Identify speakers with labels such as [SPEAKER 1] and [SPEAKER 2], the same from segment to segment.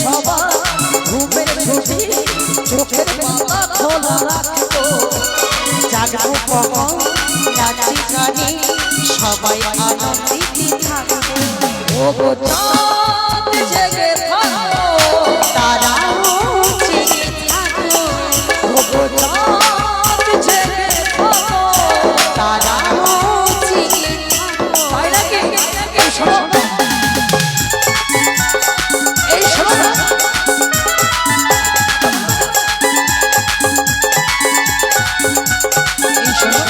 [SPEAKER 1] সবার ঘুমের ছুটি চোখের পাতা খোলা রাখতো জাগবো কখন নাচি গানি সবাই আনন্দিত থাকবো ও গো চাঁদ জেগে থাকো তারাও জেগে থাকো ও গো চাঁদ জেগে থাকো তারাও জেগে থাকো তাই নাকি এই শোনো এই শোনো এই শোনো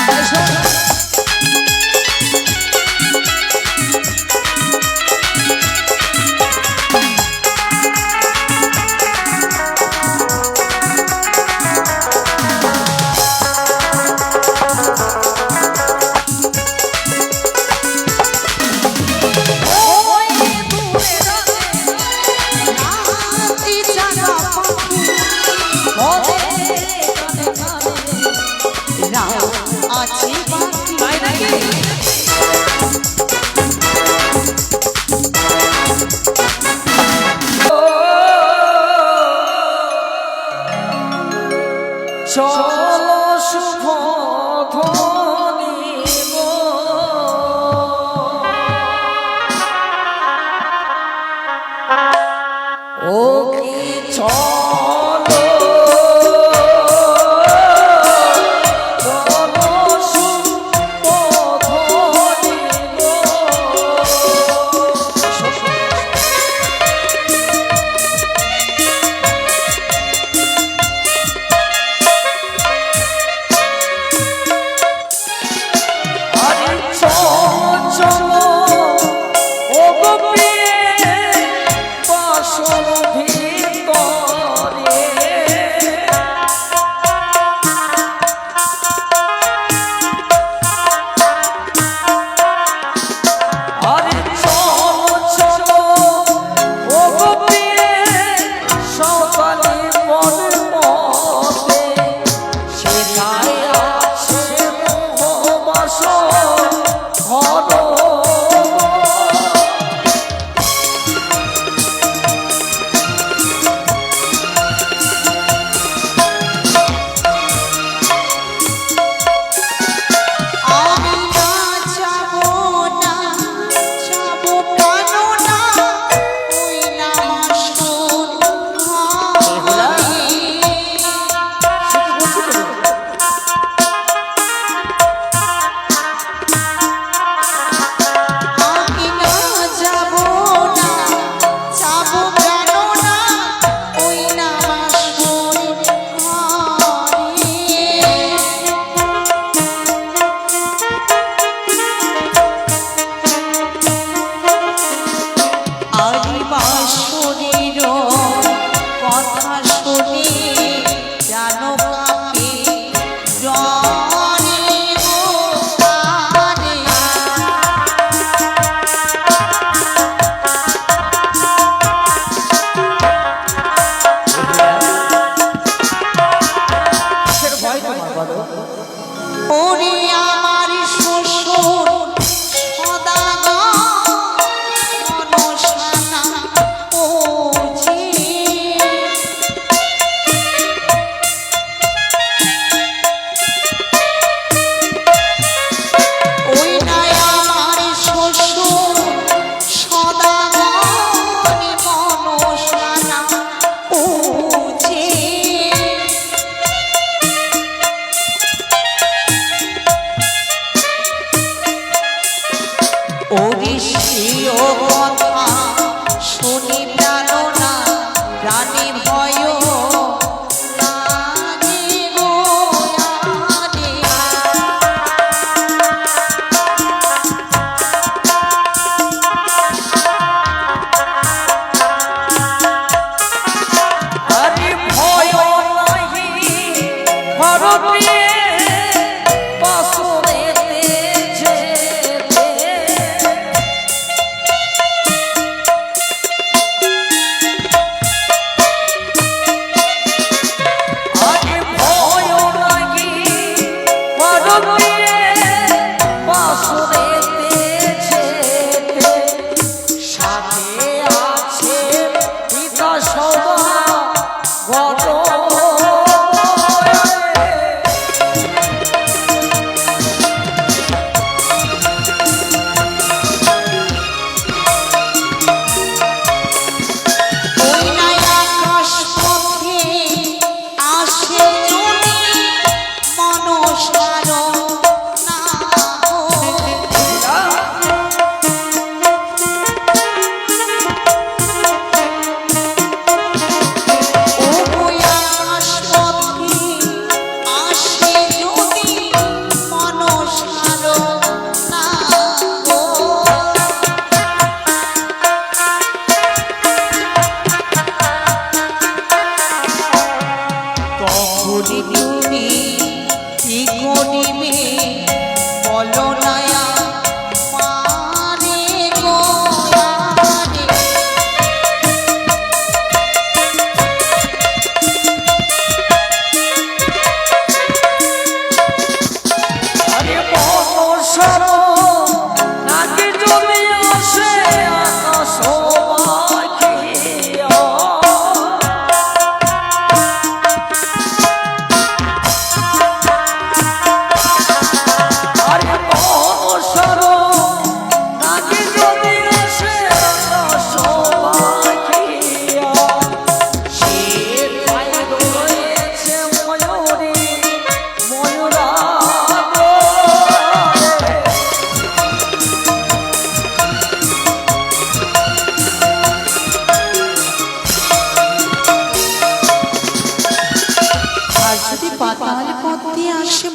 [SPEAKER 1] এই শোনো চলো শুভ ধ্বনি ও কি চলো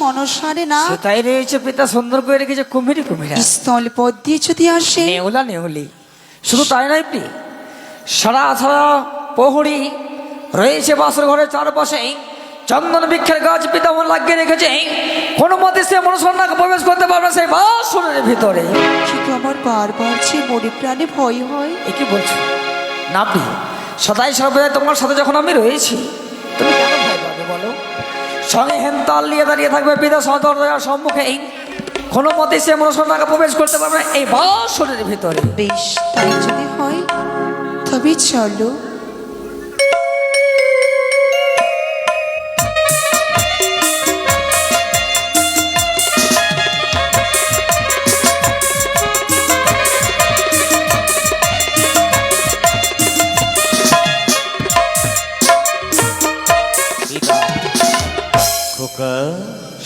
[SPEAKER 2] মনসারে না
[SPEAKER 1] তাই রয়েছে পিতা, সুন্দর করে রেখেছে কুমিরি কুমিরা,
[SPEAKER 2] স্থল পথ দিয়ে যদি আসে
[SPEAKER 1] নেওলা নেওলি। শুধু তাই নয় প্রি, সারা সারা প্রহরী রয়েছে বাসর ঘরের চারপাশে চন্দন বৃক্ষের গাছ পিতা মন লাগিয়ে রেখেছে। কোনো মতে সে মনসন্নাকে প্রবেশ করতে পারবে সেই বাসরের ভিতরে।
[SPEAKER 2] কিন্তু আমার বারবার যে মনে প্রাণে ভয় হয়।
[SPEAKER 1] এ কি বলছো? না প্রি, সদাই সর্বদাই তোমার সাথে যখন আমি রয়েছি, তুমি কেন ভয় পাবে বলো? সঙ্গে হেনতাল নিয়ে দাঁড়িয়ে থাকবে পিতা সদরের সম্মুখে। কোনো মতে সে মনসন্নাকে প্রবেশ করতে পারবে না এই বাসরের ভিতরে।
[SPEAKER 2] বেশ, তাই যদি হয় তবে চলো।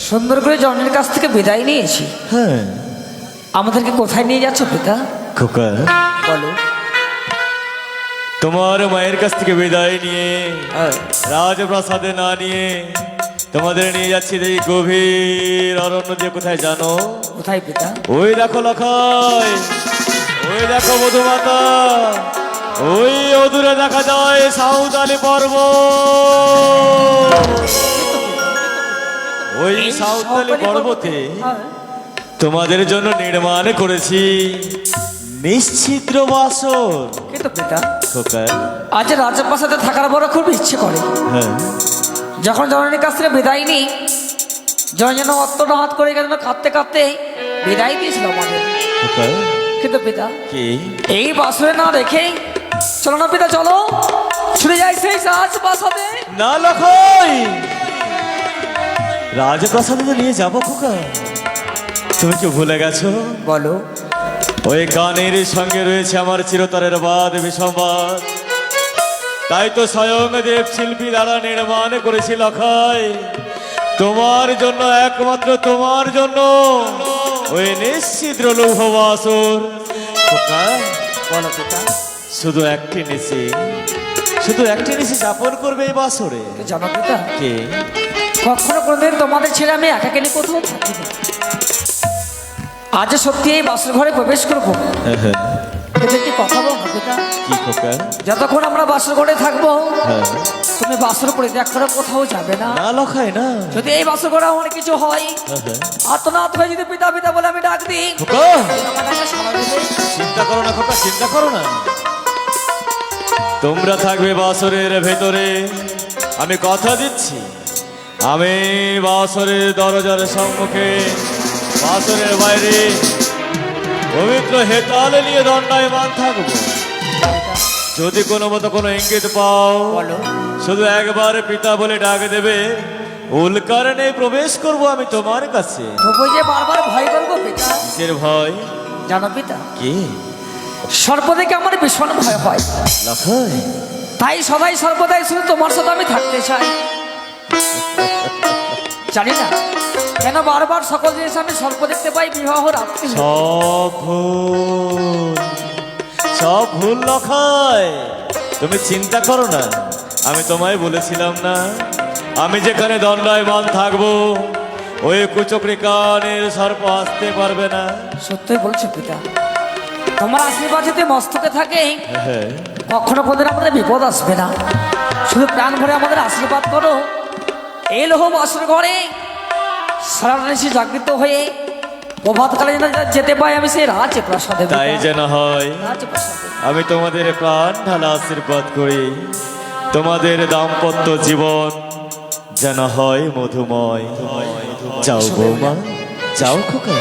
[SPEAKER 1] সুন্দর করে জনের কাছ থেকে বিদায় নিয়েছি।
[SPEAKER 3] হ্যাঁ,
[SPEAKER 1] আমাদেরকে কোথায় নিয়ে যাচ্ছ পিতা?
[SPEAKER 3] খোকা,
[SPEAKER 1] বলো।
[SPEAKER 3] তোমার মায়ের কাছ থেকে বিদায় নিয়ে রাজপ্রাসাদে না নিয়ে তোমাদের নিয়ে যাচ্ছি এই গভীর অরণ্য দিয়ে। কোথায় জানো?
[SPEAKER 1] কোথায় পিতা?
[SPEAKER 3] ওই দেখো লখাই, ওই দেখো মধুমাতা, ওই অদূরে দেখা যায় সাউদালি পর্বত। ওই সাউদালি পর্বতে তোমাদের জন্য নির্মাণ করেছি নিশ্চিদ্র বাসর।
[SPEAKER 1] কিন্তু পিতা,
[SPEAKER 3] খোকা,
[SPEAKER 1] আজ রাজপ্রাসাদে থাকার বড় খুব ইচ্ছে করে।
[SPEAKER 3] হ্যাঁ,
[SPEAKER 1] যখন জননীর কাছ থেকে বিদায় নিই, জন যেন অত্তটা হাত করে গেল, কাঁদতে কাঁদতে বিদায় দিয়েছিল আমাদের।
[SPEAKER 3] খোকা,
[SPEAKER 1] কিন্তু পিতা,
[SPEAKER 3] কি
[SPEAKER 1] এই বাসরে না রেখে চলো না পিতা, চলো ছুটে যাই সেই রাজপ্রাসাদে।
[SPEAKER 3] না লখাই, রাজপ্রাসাদে তো নিয়ে যাবো খোকা। তুমি কি ভুলে গেছো?
[SPEAKER 1] বলো।
[SPEAKER 3] ওই গানের সঙ্গে রয়েছে আমার চিরতরের বাদ বিসম্বাদ। তাই তো স্বয়ং দেব শিল্পী দ্বারা নির্মাণ করেছি লখাই তোমার জন্য, একমাত্র তোমার জন্য ওই নিশ্চিদ্র লৌহ বাসর। খোকা,
[SPEAKER 1] বলো পিতা।
[SPEAKER 3] শুধু একটি নিশি, শুধু একটি নিশি যাপন করবে এই বাসরে।
[SPEAKER 1] জানো পিতা,
[SPEAKER 3] কে?
[SPEAKER 1] কখনো কোনোদিন তোমাদের ছেড়ে আমি একা কেন কোথাও থাকি না। আজ সত্যি এই বাসর ঘরে প্রবেশ করবো। কিন্তু একটি কথা বলবো পিতা,
[SPEAKER 3] কি খোকা?
[SPEAKER 1] যতক্ষণ আমরা বাসর ঘরে থাকবো
[SPEAKER 3] হ্যাঁ।
[SPEAKER 1] তুমি বাসর পরিত্যাগ করে কোথাও যাবে না।
[SPEAKER 3] না লখাই না।
[SPEAKER 1] যদি এই বাসর ঘরে আমার কিছু হয়, আত্মনাথ হয়ে যদি পিতা পিতা বলে আমি ডাক দিই,
[SPEAKER 3] খোকা,
[SPEAKER 1] আমার ডাকে সাড়া দেবে?
[SPEAKER 3] চিন্তা করো না খোকা, চিন্তা করো না। তোমরা থাকবে বাসরের ভেতরে, আমি কথা দিচ্ছি। আমি বাসরের দরজার সম্মুখে, বাসরের বাইরে পবিত্র হেতালে নিয়ে দণ্ডায়মান থাকবো। যদি কোনো মতো কোনো ইঙ্গিত পাও,
[SPEAKER 1] বলো।
[SPEAKER 3] শুধু একবার পিতা বলে ডাক দেবে, উল্কারণে প্রবেশ করব আমি তোমার কাছে।
[SPEAKER 1] তবু যে বারবার ভয় করবো পিতা।
[SPEAKER 3] কিসের ভয়?
[SPEAKER 1] জানো পিতা,
[SPEAKER 3] কি?
[SPEAKER 1] সর্বদিকে আমার ভীষণ ভয় হয়।
[SPEAKER 3] লখাই,
[SPEAKER 1] তাই সবাই সর্বদাই শুধু তোমার সাথে আমি থাকতে চাই। জানি না কেন বারবার সকল জিনিস আমি স্বল্প দেখতে পাই বিবাহ রাত্রি।
[SPEAKER 3] সব ভুল লখাই, তুমি চিন্তা করো না। আমি তোমায় বলেছিলাম না, আমি যেখানে দণ্ডায়মান থাকবো ওই কুচক্রি কানের সর্প আসতে পারবে না।
[SPEAKER 1] সত্যই বলছো পিতা, তোমার আশীর্বাদ যদি মস্তকে থাকে
[SPEAKER 3] হ্যাঁ,
[SPEAKER 1] কখনো কোনদিন আমাদের বিপদ আসবে না। শুধু প্রাণ ভরে আমাদের আশীর্বাদ করো। এই লোহ বাসর ঘরে সারা নিশি জাগৃত হয়ে প্রভাতকালে যেন যেতে পাই আমি সেই রাজপ্রাসাদে।
[SPEAKER 3] তাই যেন হয়।
[SPEAKER 1] রাজপ্রাসাদে
[SPEAKER 3] আমি তোমাদের প্রাণ ঢালা আশীর্বাদ করি, তোমাদের দাম্পত্য জীবন যেন হয় মধুময়। যাও বৌমা, যাও খোকা।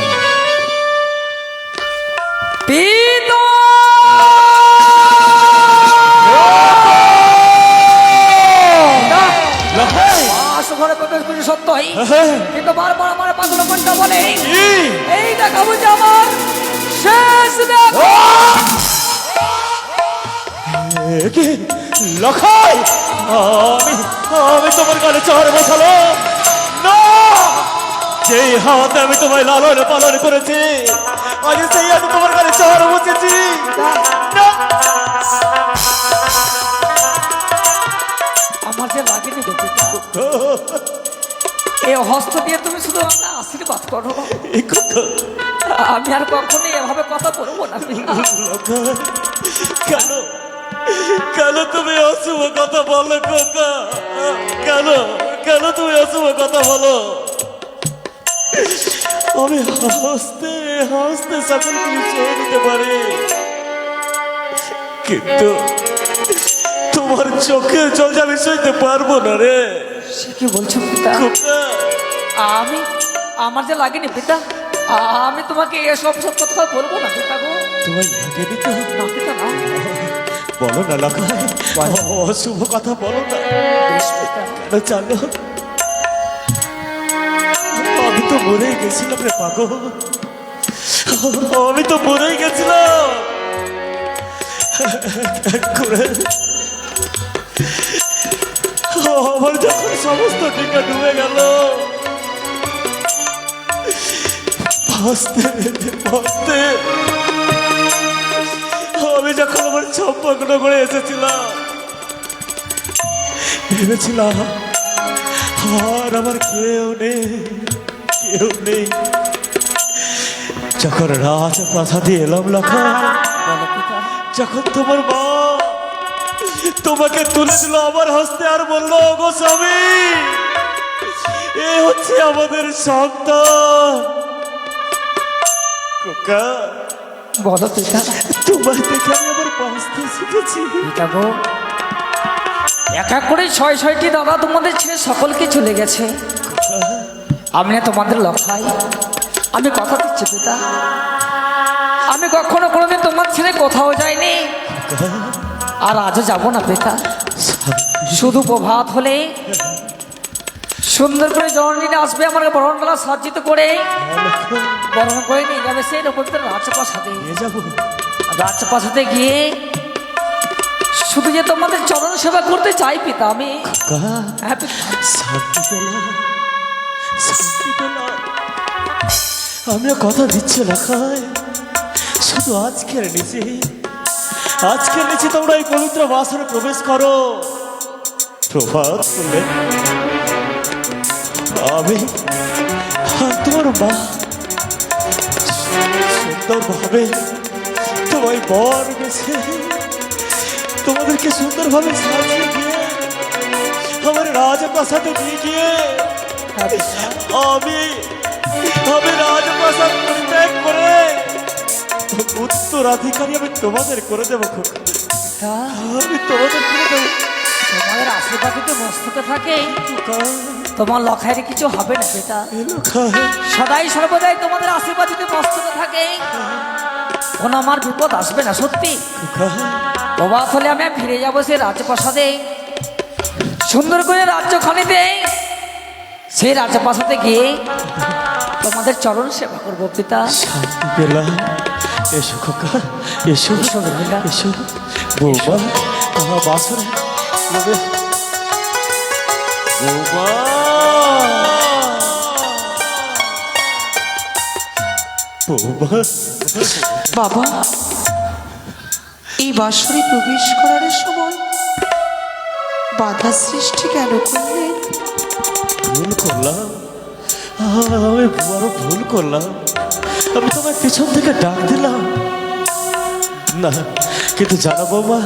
[SPEAKER 1] পিতা বাসর ঘরে প্রবেশ করি সত্যই, কিন্তু বারবার আমার পাগল মনটা বলে এই দেখা বুঝে আমার শেষ দেখা।
[SPEAKER 3] লখাই, আমি আমি তোমার গালে চড় বসালো না। যেই হাত আমি তোমায় লালন পালন করেছি, আজ সেই হাতে তোমার গালে চড় বসেছি।
[SPEAKER 1] আমার যে লাগেনি গো পিতা, এই হস্ত দিয়ে তুমি শুধু আমাকে আশীর্বাদ করো।
[SPEAKER 3] এই কথা
[SPEAKER 1] আমি আর কখনো এভাবে কথা বলবো না পিতা।
[SPEAKER 3] লক্ষাই, কেন কেন তুমি অশুভ কথা বলো খোকা? কেন কেন তুমি অশুভ কথা বলো? আমি হাসতে হাসতে সকল কিছু ছেড়ে দিতে পারি, কিন্তু তোমার চোখে জল আমি সইতে পারবো না রে
[SPEAKER 1] সে কি বলছো পিতা?
[SPEAKER 3] খোকা।
[SPEAKER 1] আমার যে লাগেনি পিতা, আমি তোমাকে এসব সব কথা বলবো না পিতা গো।
[SPEAKER 3] তোমার লাগেনি তো?
[SPEAKER 1] না পিতা না।
[SPEAKER 3] বলো না লক্ষাই, অশুভ কথা বলো না।
[SPEAKER 1] বেশ পিতা।
[SPEAKER 3] কেন জানো, আমি তো মরেই গেছিলাম রে পাগল, আমি তো মরেই গেছিলাম। এক করে আমার যখন সমস্ত টিকা ডুবে গেল, ভাসতে ভাসতে আমি যখন আমার সম্পর্ক করে এসেছিলাম, ভেবেছিলাম আর আমার কেউ নেই, কেউ নেই। যখন রাজপ্রাসাদে এলাম লক্ষা,
[SPEAKER 1] বলো পিতা।
[SPEAKER 3] যখন তোমার মা তোমাকে তুলে দিল আমার হস্তে আর বললো, গো স্বামী, এ হচ্ছে আমাদের সন্তান। খোকা,
[SPEAKER 1] বলো পিতা।
[SPEAKER 3] তোমায় দেখে আমি আবার বাঁচতে শিখেছি।
[SPEAKER 1] পিতা গো, এক এক করে 6-6টি দাদা তোমাদের ছেড়ে সকলকে চলে গেছে। আমি না তোমাদের লক্ষাই, আমি কথা দিচ্ছি পিতা, আমি কখনো কোনোদিন তোমার ছেড়ে কোথাও যাইনি, আর আজও যাব না পিতা। শুধু প্রভাত হলে সুন্দর করে জননীরা আসবে, আমাকে বরণডালা সজ্জিত করে বরণ করে নিয়ে যাবে সেই পবিত্র রাজপ্রাসাদে।
[SPEAKER 3] নিয়ে যাবো।
[SPEAKER 1] রাজপ্রাসাদে গিয়ে শুধু যে তোমাদের চরণ সেবা করতে চাই পিতা আমি। হ্যাঁ পিতা।
[SPEAKER 3] শান্তি পেলাম, শান্তি পেলাম। আমিও কথা দিচ্ছি লক্ষাই, শুধু আজকের নিচে তোমরা এই পবিত্র বাসনে প্রবেশ করো। প্রভাত হলে আমি আর তোমার মা সুন্দরভাবে তোমায় বর বেছে তোমাদেরকে সুন্দরভাবে সাজিয়ে দিয়ে আমার রাজপ্রাসাদে নিয়ে গিয়ে আমি রাজপ্রাসাদ পরিত্যাগ করে উত্তরাধিকারী আমি তোমাদের করে দেবো।
[SPEAKER 1] পিতা,
[SPEAKER 3] আমি তোমাদের করে দেবো।
[SPEAKER 1] তোমাদের আশীর্বাদ যদি মস্তকে থাকে তোমার লখাইয়ের কিছু হবে না পিতা। সদাই সর্বদাই তোমাদের আশীর্বাদ যদি মস্তকে থাকে কোনো আমার বিপদ আসবে না। সত্যি প্রভাত হলে আমি ফিরে যাবো সেই রাজপ্রাসাদে, সুন্দর করে রাজ্যখানিতে সেই রাজপ্রাসাদে গিয়ে তোমাদের চরণ সেবা করবো পিতা।
[SPEAKER 3] শান্তি পেলাম। এসো খোকা, এসো
[SPEAKER 1] এসো রমিলা।
[SPEAKER 3] এসো বৌমা, আমার বাসরে বৌমা। বৌমা,
[SPEAKER 2] বাবা, এই বাসরে প্রবেশ করার সময় বাধা সৃষ্টি কেন করলেন?
[SPEAKER 3] ভুল করলাম, আমি বড় ভুল করলাম। আমি তোমার পিছন থেকে ডাক দিলাম না, কিন্তু জানো বৌমা,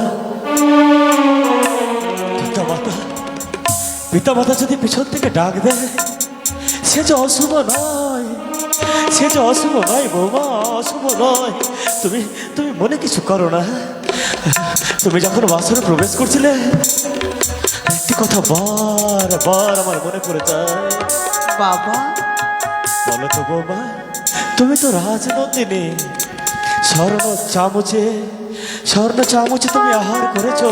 [SPEAKER 3] পিতা মাতা যদি পিছন থেকে ডাক দেয় সে যে অশুভ নয়, সে যে অশুভ নয় বৌমা, অশুভ নয়। তুমি তুমি মনে কিছু করো না। তুমি যখন বাসরে প্রবেশ করছিলে একটি কথা বারবার আমার মনে পড়ে যায়।
[SPEAKER 2] বাবা,
[SPEAKER 3] বলো তো বৌমা, তুমি তো রাজনন্দিনী, স্বর্ণ চামচে তুমি আহার করেছো।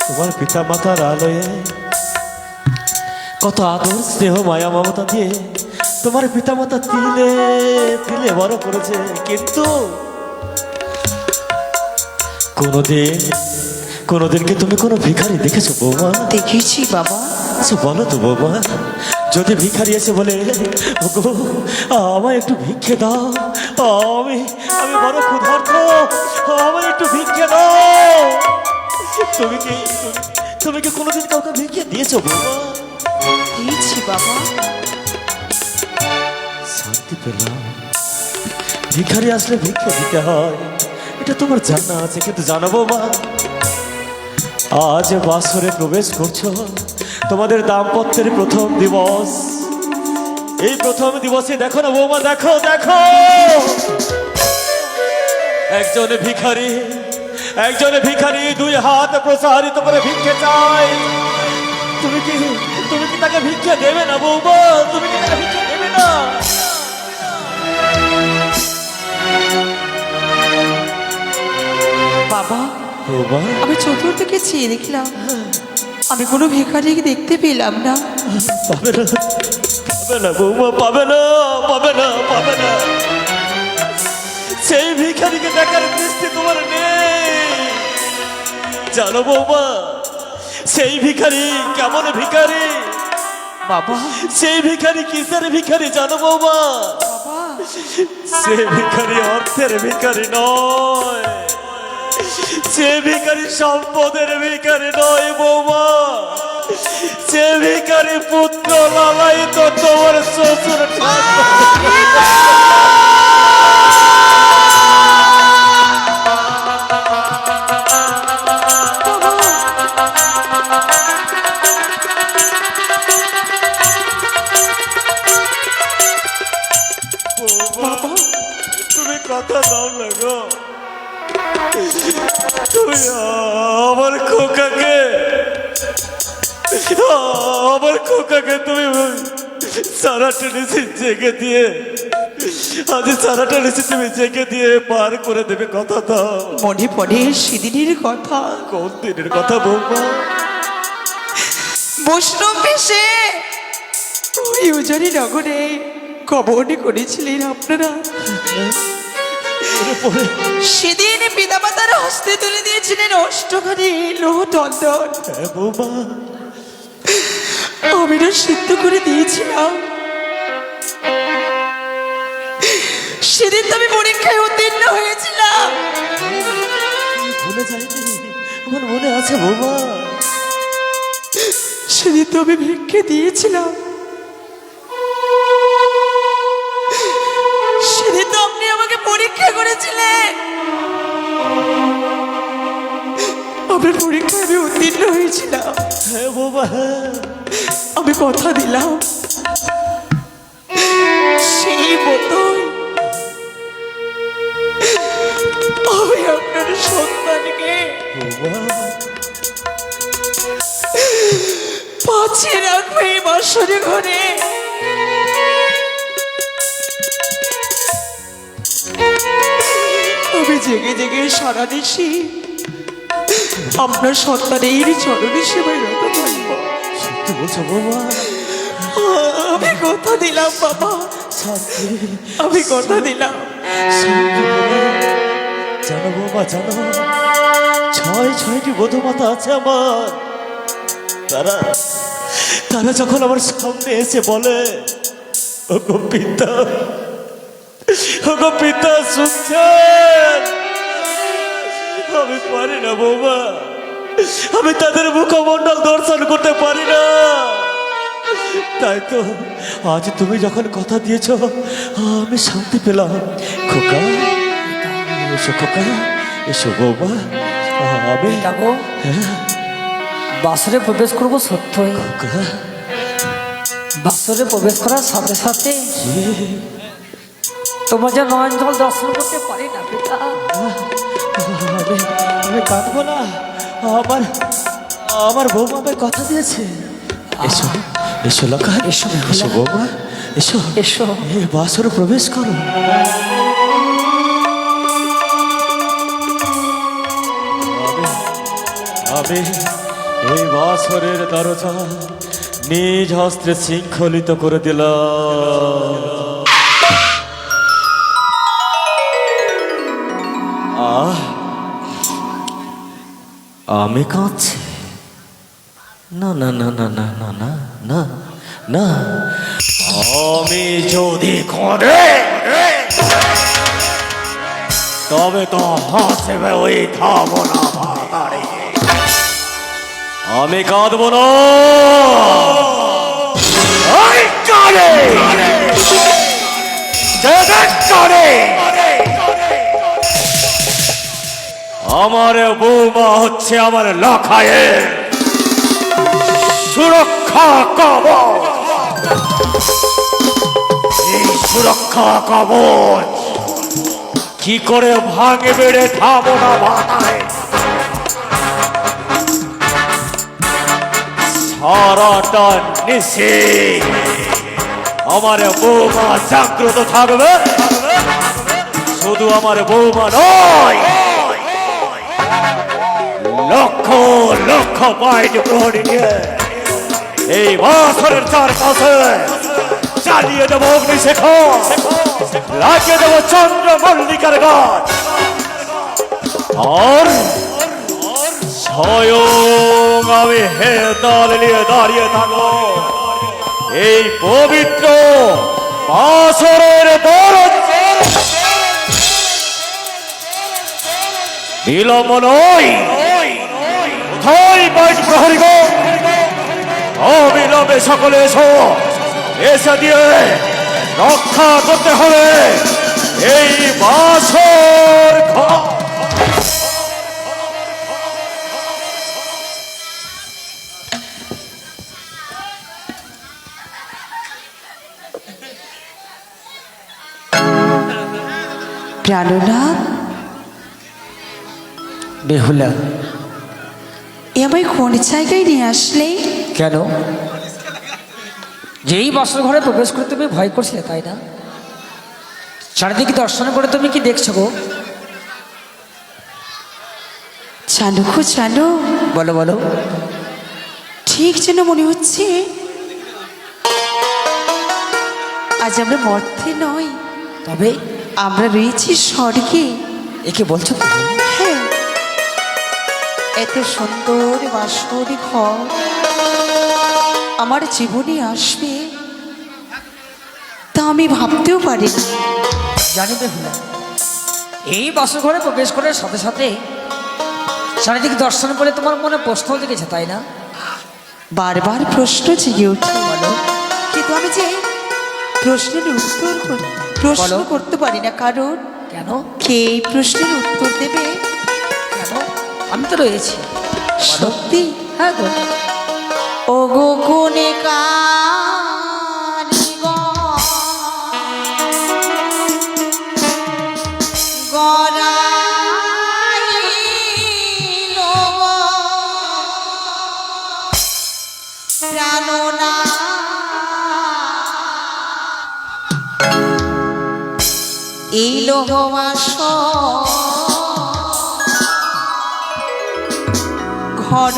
[SPEAKER 3] তোমার পিতা মাতার আলোয় কত আদর স্নেহ মায়া মমতা দিয়ে তোমার পিতা মাতা তিলে তিলে বড় করেছে, কিন্তু কোনোদিন কি তুমি কোনো ভিখারি দেখেছো বৌমা?
[SPEAKER 2] দেখেছি বাবা।
[SPEAKER 3] আচ্ছা বলো তো বৌমা, যদি ভিখারি এসে বলে, ওগো আমায় একটু ভিক্ষে দাও, আমি বড় ক্ষুধার্ত, আমায় একটু ভিক্ষে দাও, তুমি কি কোনোদিন কাউকে ভিক্ষে দিয়েছো বৌমা?
[SPEAKER 2] দিয়েছি বাবা।
[SPEAKER 3] শান্তি পেলাম। ভিখারি আসলে ভিক্ষে দিতে হয়, এটা তোমার জানা আছে, কিন্তু জানো বৌমা, আজ বাসরে প্রবেশ করছো, তোমাদের দাম্পত্যের প্রথম দিবস। এই প্রথম দিবসে দেখো না বৌমা, দেখো দেখো, একজন ভিখারি দুই হাত প্রসারিত করে ভিক্ষে চায়। তুমি কি তাকে ভিক্ষে দেবে না বৌমা? তুমি কি তাকে ভিক্ষে দেবে না?
[SPEAKER 2] বাবা,
[SPEAKER 3] বৌমা,
[SPEAKER 2] আমি চতুর্দিকে চেয়ে দেখলাম, আমি কোনো ভিখারিকে দেখতে পেলাম না।
[SPEAKER 3] পাবে না, পাবে না বৌমা, পাবে না, পাবে না, পাবে না। সেই ভিখারিকে দেখার দৃষ্টি তোমার নেই। জানো বৌমা, সেই ভিখারি কেমন ভিখারি?
[SPEAKER 2] বাবা,
[SPEAKER 3] সেই ভিখারি কিসের ভিখারি জানো বৌমা?
[SPEAKER 2] বাবা,
[SPEAKER 3] সে ভিখারি অর্থের ভিখারি নয়, সে ভিখারি সম্পদের ভিখারি নয় বৌমা, সে ভিখারি পুত্র লালায়িত তোমার শ্বশুর
[SPEAKER 2] বাবা,
[SPEAKER 3] তুমি কথা দাও না গো, তুমি আমার খোকাকে তুমি সারাটা নিশি জেগে দিয়ে, আজ সারাটা নিশি তুমি জেগে দিয়ে পার করে দেবে, কথা দাও।
[SPEAKER 2] মনে পড়ে সেদিনের কথা।
[SPEAKER 3] কোন দিনের কথা বৌমা?
[SPEAKER 2] বৈষ্ণব বেশে ওই উজানি নগরে কবরটি করেছিলেন আপনারা। সেদিন পিতামাতার হস্তে তুলে দিয়েছিলেন অষ্টখানি লোহ দণ্ডন।
[SPEAKER 3] হ্যাঁ বৌমা,
[SPEAKER 2] আমি না সিদ্ধ করে দিয়েছিলাম। সেদিন তো আমি পরীক্ষায় উত্তীর্ণ হয়েছিলাম।
[SPEAKER 3] ভুলে যাইনি, আমার মনে আছে বৌমা।
[SPEAKER 2] সেদিন তো আমি ভিক্ষে দিয়েছিলাম। সেদিন তো আপনি আমাকে পরীক্ষা করেছিলেন। আপনার পরীক্ষায় আমি উত্তীর্ণ হয়েছিলাম।
[SPEAKER 3] হ্যাঁ বৌমা,
[SPEAKER 2] আমি কথা দিলাম সেই মতোই আমি আপনার সন্তানকে পাঁচে রাখবে এই বাসরে ঘরে। আমি জেগে জেগে সারা নিশি আপনার সন্তানের চরণে সেবায় রত থাকবো।
[SPEAKER 3] সত্যি বলছো বৌমা?
[SPEAKER 2] আমি কথা দিলাম বাবা,
[SPEAKER 3] শান্তি,
[SPEAKER 2] আমি কথা দিলাম।
[SPEAKER 3] শান্তি বলে। জানো বৌমা, জানো, ছয়টি বধূমাতা আছে আমার। তারা যখন আমার সামনে এসে বলে, ওগো পিতা শুনছেন, আমি পারি না বৌমা, আমি তাদের মুখমণ্ডল দর্শন করতে পারি না। তাই তো আজ তুমি যখন কথা দিয়েছ, আমি শান্তি পেলাম। খোকা, এসো খোকা, এসো বৌমা, আমি
[SPEAKER 1] দেখো বাসরে প্রবেশ করবো সত্যই।
[SPEAKER 3] খোকা,
[SPEAKER 1] বাসরে প্রবেশ করার সাথে সাথে তোমার যে নয়ন জল দর্শন করতে পারি না পিতা।
[SPEAKER 3] আমি কাঁদবো না, আমার বৌমা আমায় কথা দিয়েছে। এসো এসো লকা,
[SPEAKER 1] এসো
[SPEAKER 3] এসো বৌমা, এসো
[SPEAKER 1] এসো।
[SPEAKER 3] এই বাসরে প্রবেশ করো। আমি এই বাসরের দরজা নিজ হস্তে শৃঙ্খলিত করে দিলাম। আমি কাঁদছি না, না না না না না না না না, আমি যদি করে তবে তো হাসবে ওই থামো না ভাতারে। আমি কাঁদবো না। ওই কানে! জগৎ কানে! আমার বৌমা হচ্ছে আমার লাখায়ের সুরক্ষা কবচ। এই সুরক্ষা কবচ কি করে ভাঙে বেড়ে থামো না মাথায়। সারাটা নিশে আমার বৌমা জাগ্রত থাকবে। শুধু আমার বৌমা নয়, লক্ষ লক্ষ বাইট প্রহরী নিয়ে এই বছরের চারপাশে চালিয়ে দেবো অগ্নিশেখর, লাগিয়ে দেবো চন্দ্র মল্লিকার গাছ। আর স্বয়ং আমি হেতাল নিয়ে দাঁড়িয়ে থাকবো এই পবিত্র বছরের দরজা। বিলম্ব নয়, কোথায় বাইট প্রহরী গো? অবিলম্বে সকলে এসো, এসে দিয়ে রক্ষা করতে হবে এই বাসর ঘর।
[SPEAKER 2] প্রাণনাথ,
[SPEAKER 1] বেহুলা,
[SPEAKER 2] এ আমায় কোন জায়গায় নিয়ে আসলে?
[SPEAKER 1] কেন? যেই বাসর ঘরে প্রবেশ করে তুমি ভয় করছিলে, তাই না? চারিদিকে দর্শন করে তুমি কি দেখছো গো?
[SPEAKER 2] জানো গো, জানো,
[SPEAKER 1] বলো বলো।
[SPEAKER 2] ঠিক যেন মনে হচ্ছে আজ আমরা মর্তে নই,
[SPEAKER 1] তবে
[SPEAKER 2] আমরা রয়েছি স্বর্গে।
[SPEAKER 1] একে বলছো কি?
[SPEAKER 2] হ্যাঁ, এত সুন্দর বাসর ঘর আমার জীবনে আসবে তা আমি ভাবতেও পারিনি।
[SPEAKER 1] জানি বেহুলা, এই বাসর ঘরে প্রবেশ করার সাথে সাথে চারিদিকে দর্শন করে তোমার মনে প্রশ্ন জেগেছে, তাই না?
[SPEAKER 2] বারবার প্রশ্ন জেগে ওঠে,
[SPEAKER 1] বলো।
[SPEAKER 2] কিন্তু আমি যে প্রশ্নের উত্তর প্রশ্ন
[SPEAKER 1] বলো।
[SPEAKER 2] করতে পারি না, কারণ
[SPEAKER 1] কেন?
[SPEAKER 2] কে এই প্রশ্নের উত্তর দেবে?
[SPEAKER 1] কেন? আমি তো রয়েছি।
[SPEAKER 2] সত্যি?
[SPEAKER 1] হ্যাঁ গো।
[SPEAKER 2] ও গো কোনে এই লোহমাস ঘর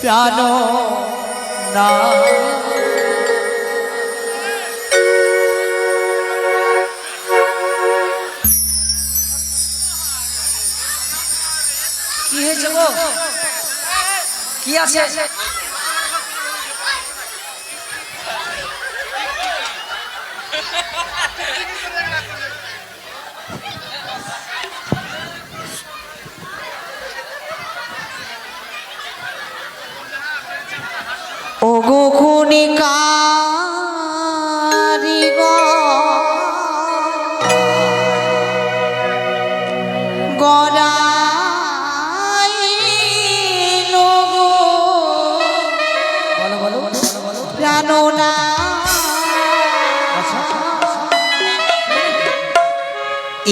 [SPEAKER 2] প্রাণ না
[SPEAKER 1] কি হয়েছে গো? কি আছে?
[SPEAKER 2] ও গো কোনে
[SPEAKER 1] বলো বলো বলো বলো।
[SPEAKER 2] প্রাণনা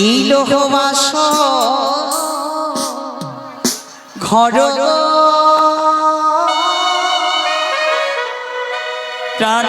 [SPEAKER 2] এই লোহমাস ঘর প্রাণ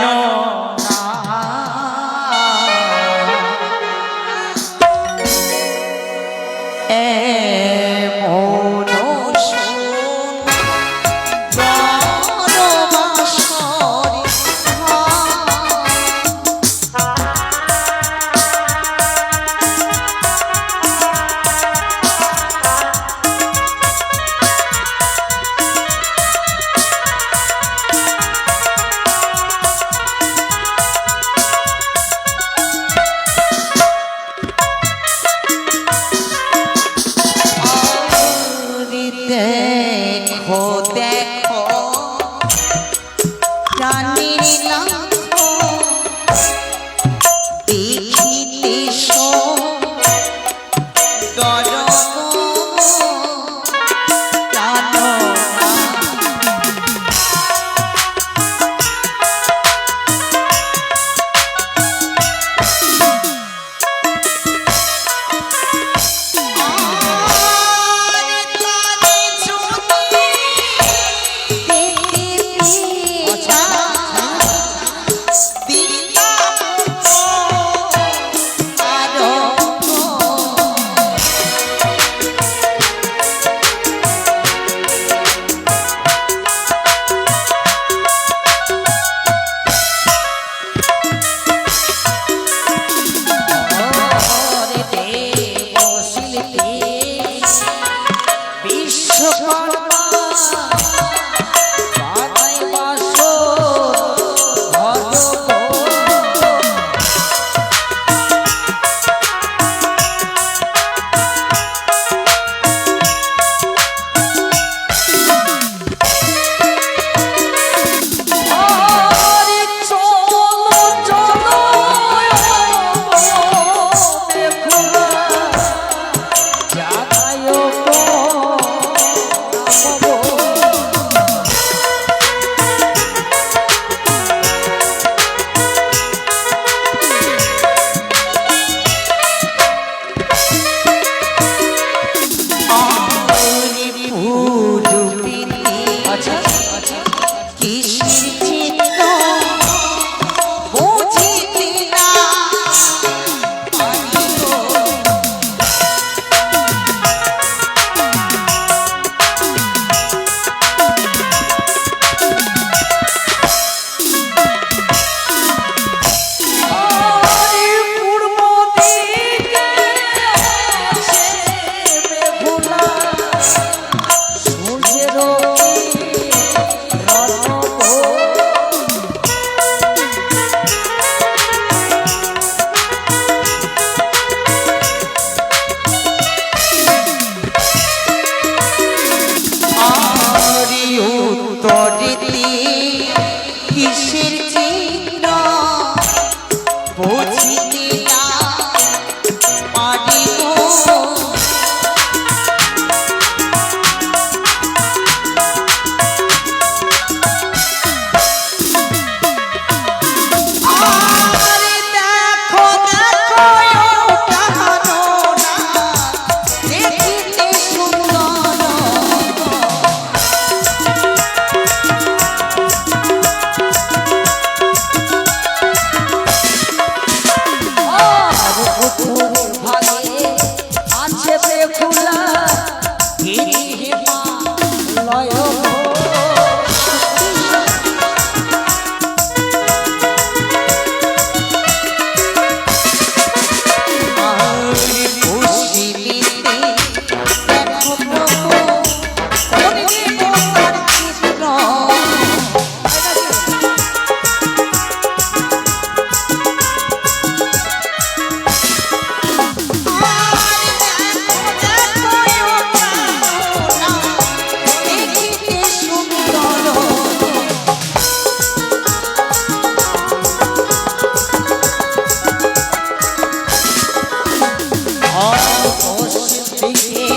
[SPEAKER 1] পশ্চিম দিকে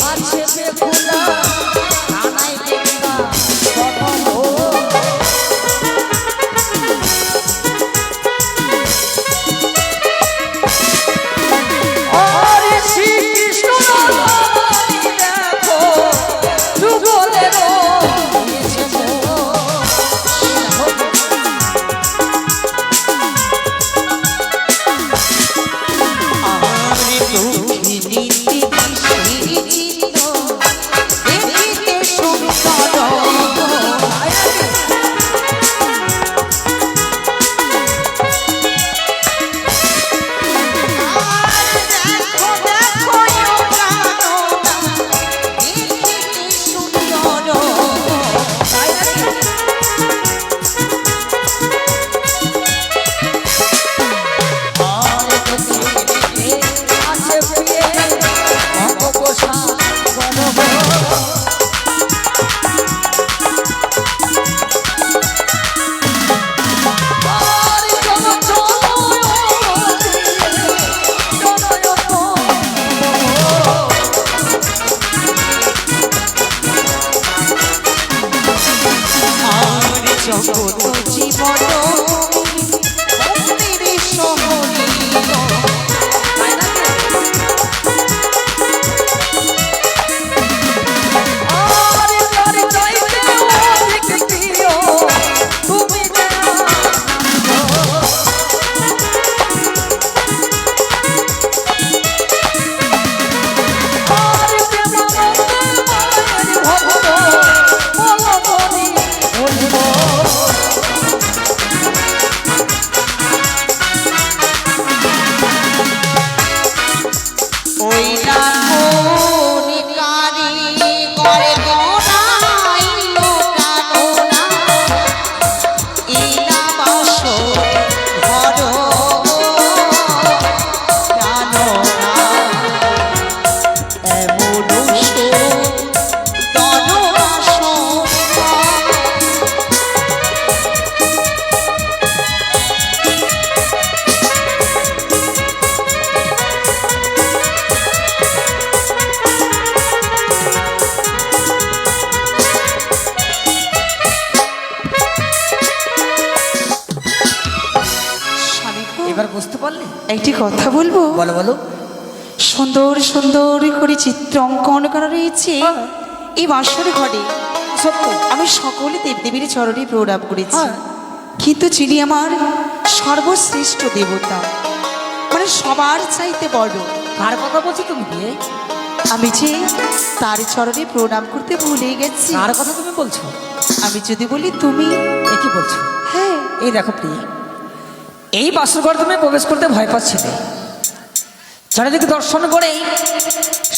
[SPEAKER 1] আছে বেগুনা, কানাই বেগুনা কনক। আরে শ্রীকৃষ্ণ রাধারানী দেখো, যুগলেরও নিয়েছে মোহ।
[SPEAKER 2] আরে দুঃখিনী দেবী চিত্ত দেখিতে সুন্দর। আর দেখো দেখো ইন্দ্রাণনা দেখিতে সুন্দর।
[SPEAKER 1] আর পৃথিবীতে আছে প্রিয়ে ভগবসা গণব। আর চলো চলো
[SPEAKER 2] আর জগত জীবন ভক্তির সমনীত।
[SPEAKER 1] আর তার চাইতে অধিক প্রিয় তুমি জানো। আর প্রেমানন্দে মায়ের ভক্ত বলবনি বলব।
[SPEAKER 2] ওই রামনিকারি করে গোনাইল কামনা, ইলা বাস ঘর প্রাণনা। এমন তনবাসনা স্বামী গো,
[SPEAKER 1] এবার বুঝতে পারলে?
[SPEAKER 2] একটি কথা বলবো?
[SPEAKER 1] বলো বলো।
[SPEAKER 2] সুন্দর সুন্দর করে চিত্র অঙ্কন করা রয়েছে
[SPEAKER 1] হ্যাঁ।
[SPEAKER 2] এই বাসর ঘরে।
[SPEAKER 1] সত্য।
[SPEAKER 2] আমি সকলে দেবদেবীর চরণে প্রণাম করেছি,
[SPEAKER 1] হ্যাঁ।
[SPEAKER 2] কিন্তু যিনি আমার সর্বশ্রেষ্ঠ দেবতা, মানে সবার চাইতে বড়,
[SPEAKER 1] কার কথা বলছো তুমি বিয়ে?
[SPEAKER 2] আমি যে তার চরণে প্রণাম করতে ভুলে গেছি।
[SPEAKER 1] কার কথা তুমি বলছো?
[SPEAKER 2] আমি যদি বলি তুমি,
[SPEAKER 1] এ কি বলছো?
[SPEAKER 2] হ্যাঁ
[SPEAKER 1] এই দেখো প্রিয়, এই বাসর ঘর তুমি প্রবেশ করতে ভয় পাচ্ছিলে। চারিদিকে দর্শন করে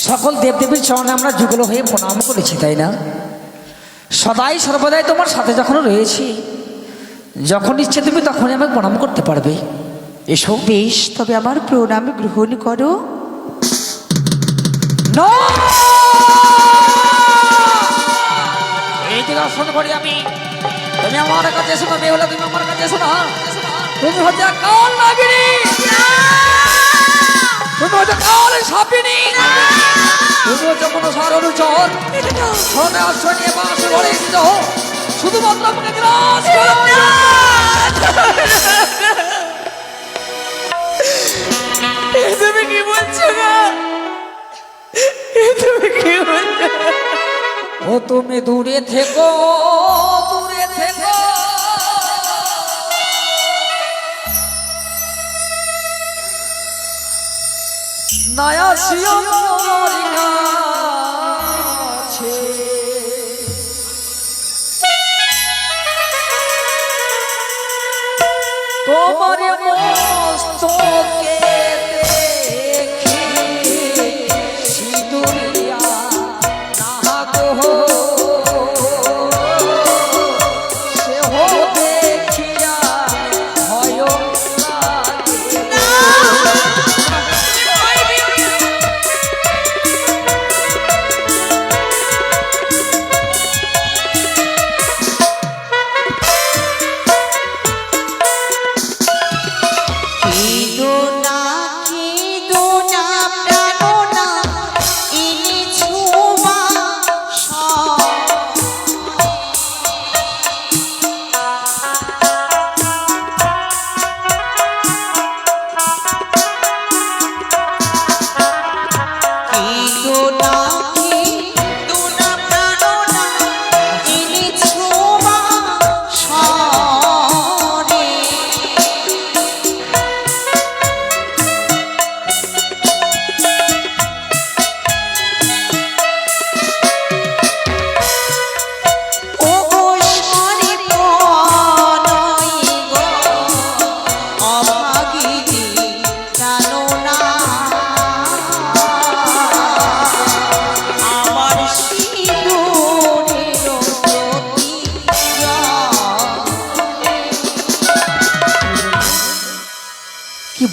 [SPEAKER 1] সকল দেবদেবীর চরণে আমরা যুগল হয়ে প্রণাম করেছি, তাই না? সদাই সর্বদাই তোমার সাথে যখন রয়েছি, যখন ইচ্ছে তুমি তখনই আমাকে প্রণাম করতে পারবে। এসো।
[SPEAKER 2] বেশ, তবে আমার প্রণাম গ্রহণ করো।
[SPEAKER 1] না! এই যে দর্শন করি আমি, তুমি আমার কাছে এসো না, মেয়ে হলে তুমি আমার কাছে এসো না। তুমি হচ্ছে কাল নাগিনী, তুমি হচ্ছে কাল সাপিনী, তুমি হচ্ছে কোনো সারণু চর সনে আশ্রয় নিয়ে বাস ঘরে এসেছ শুধুমাত্র আমাকে গ্রাস করো।
[SPEAKER 2] তুমি কি বলছো না? তুমি কি বলছো?
[SPEAKER 1] ও তুমি দূরে থেকো, দূরে থেকো, নয়া শিও কাছে। তোমার মস্তকে দেখি সিঁদুরিয়া না গো, সে হো দেখিয়া ভয় লাগে।
[SPEAKER 2] কেঁদো না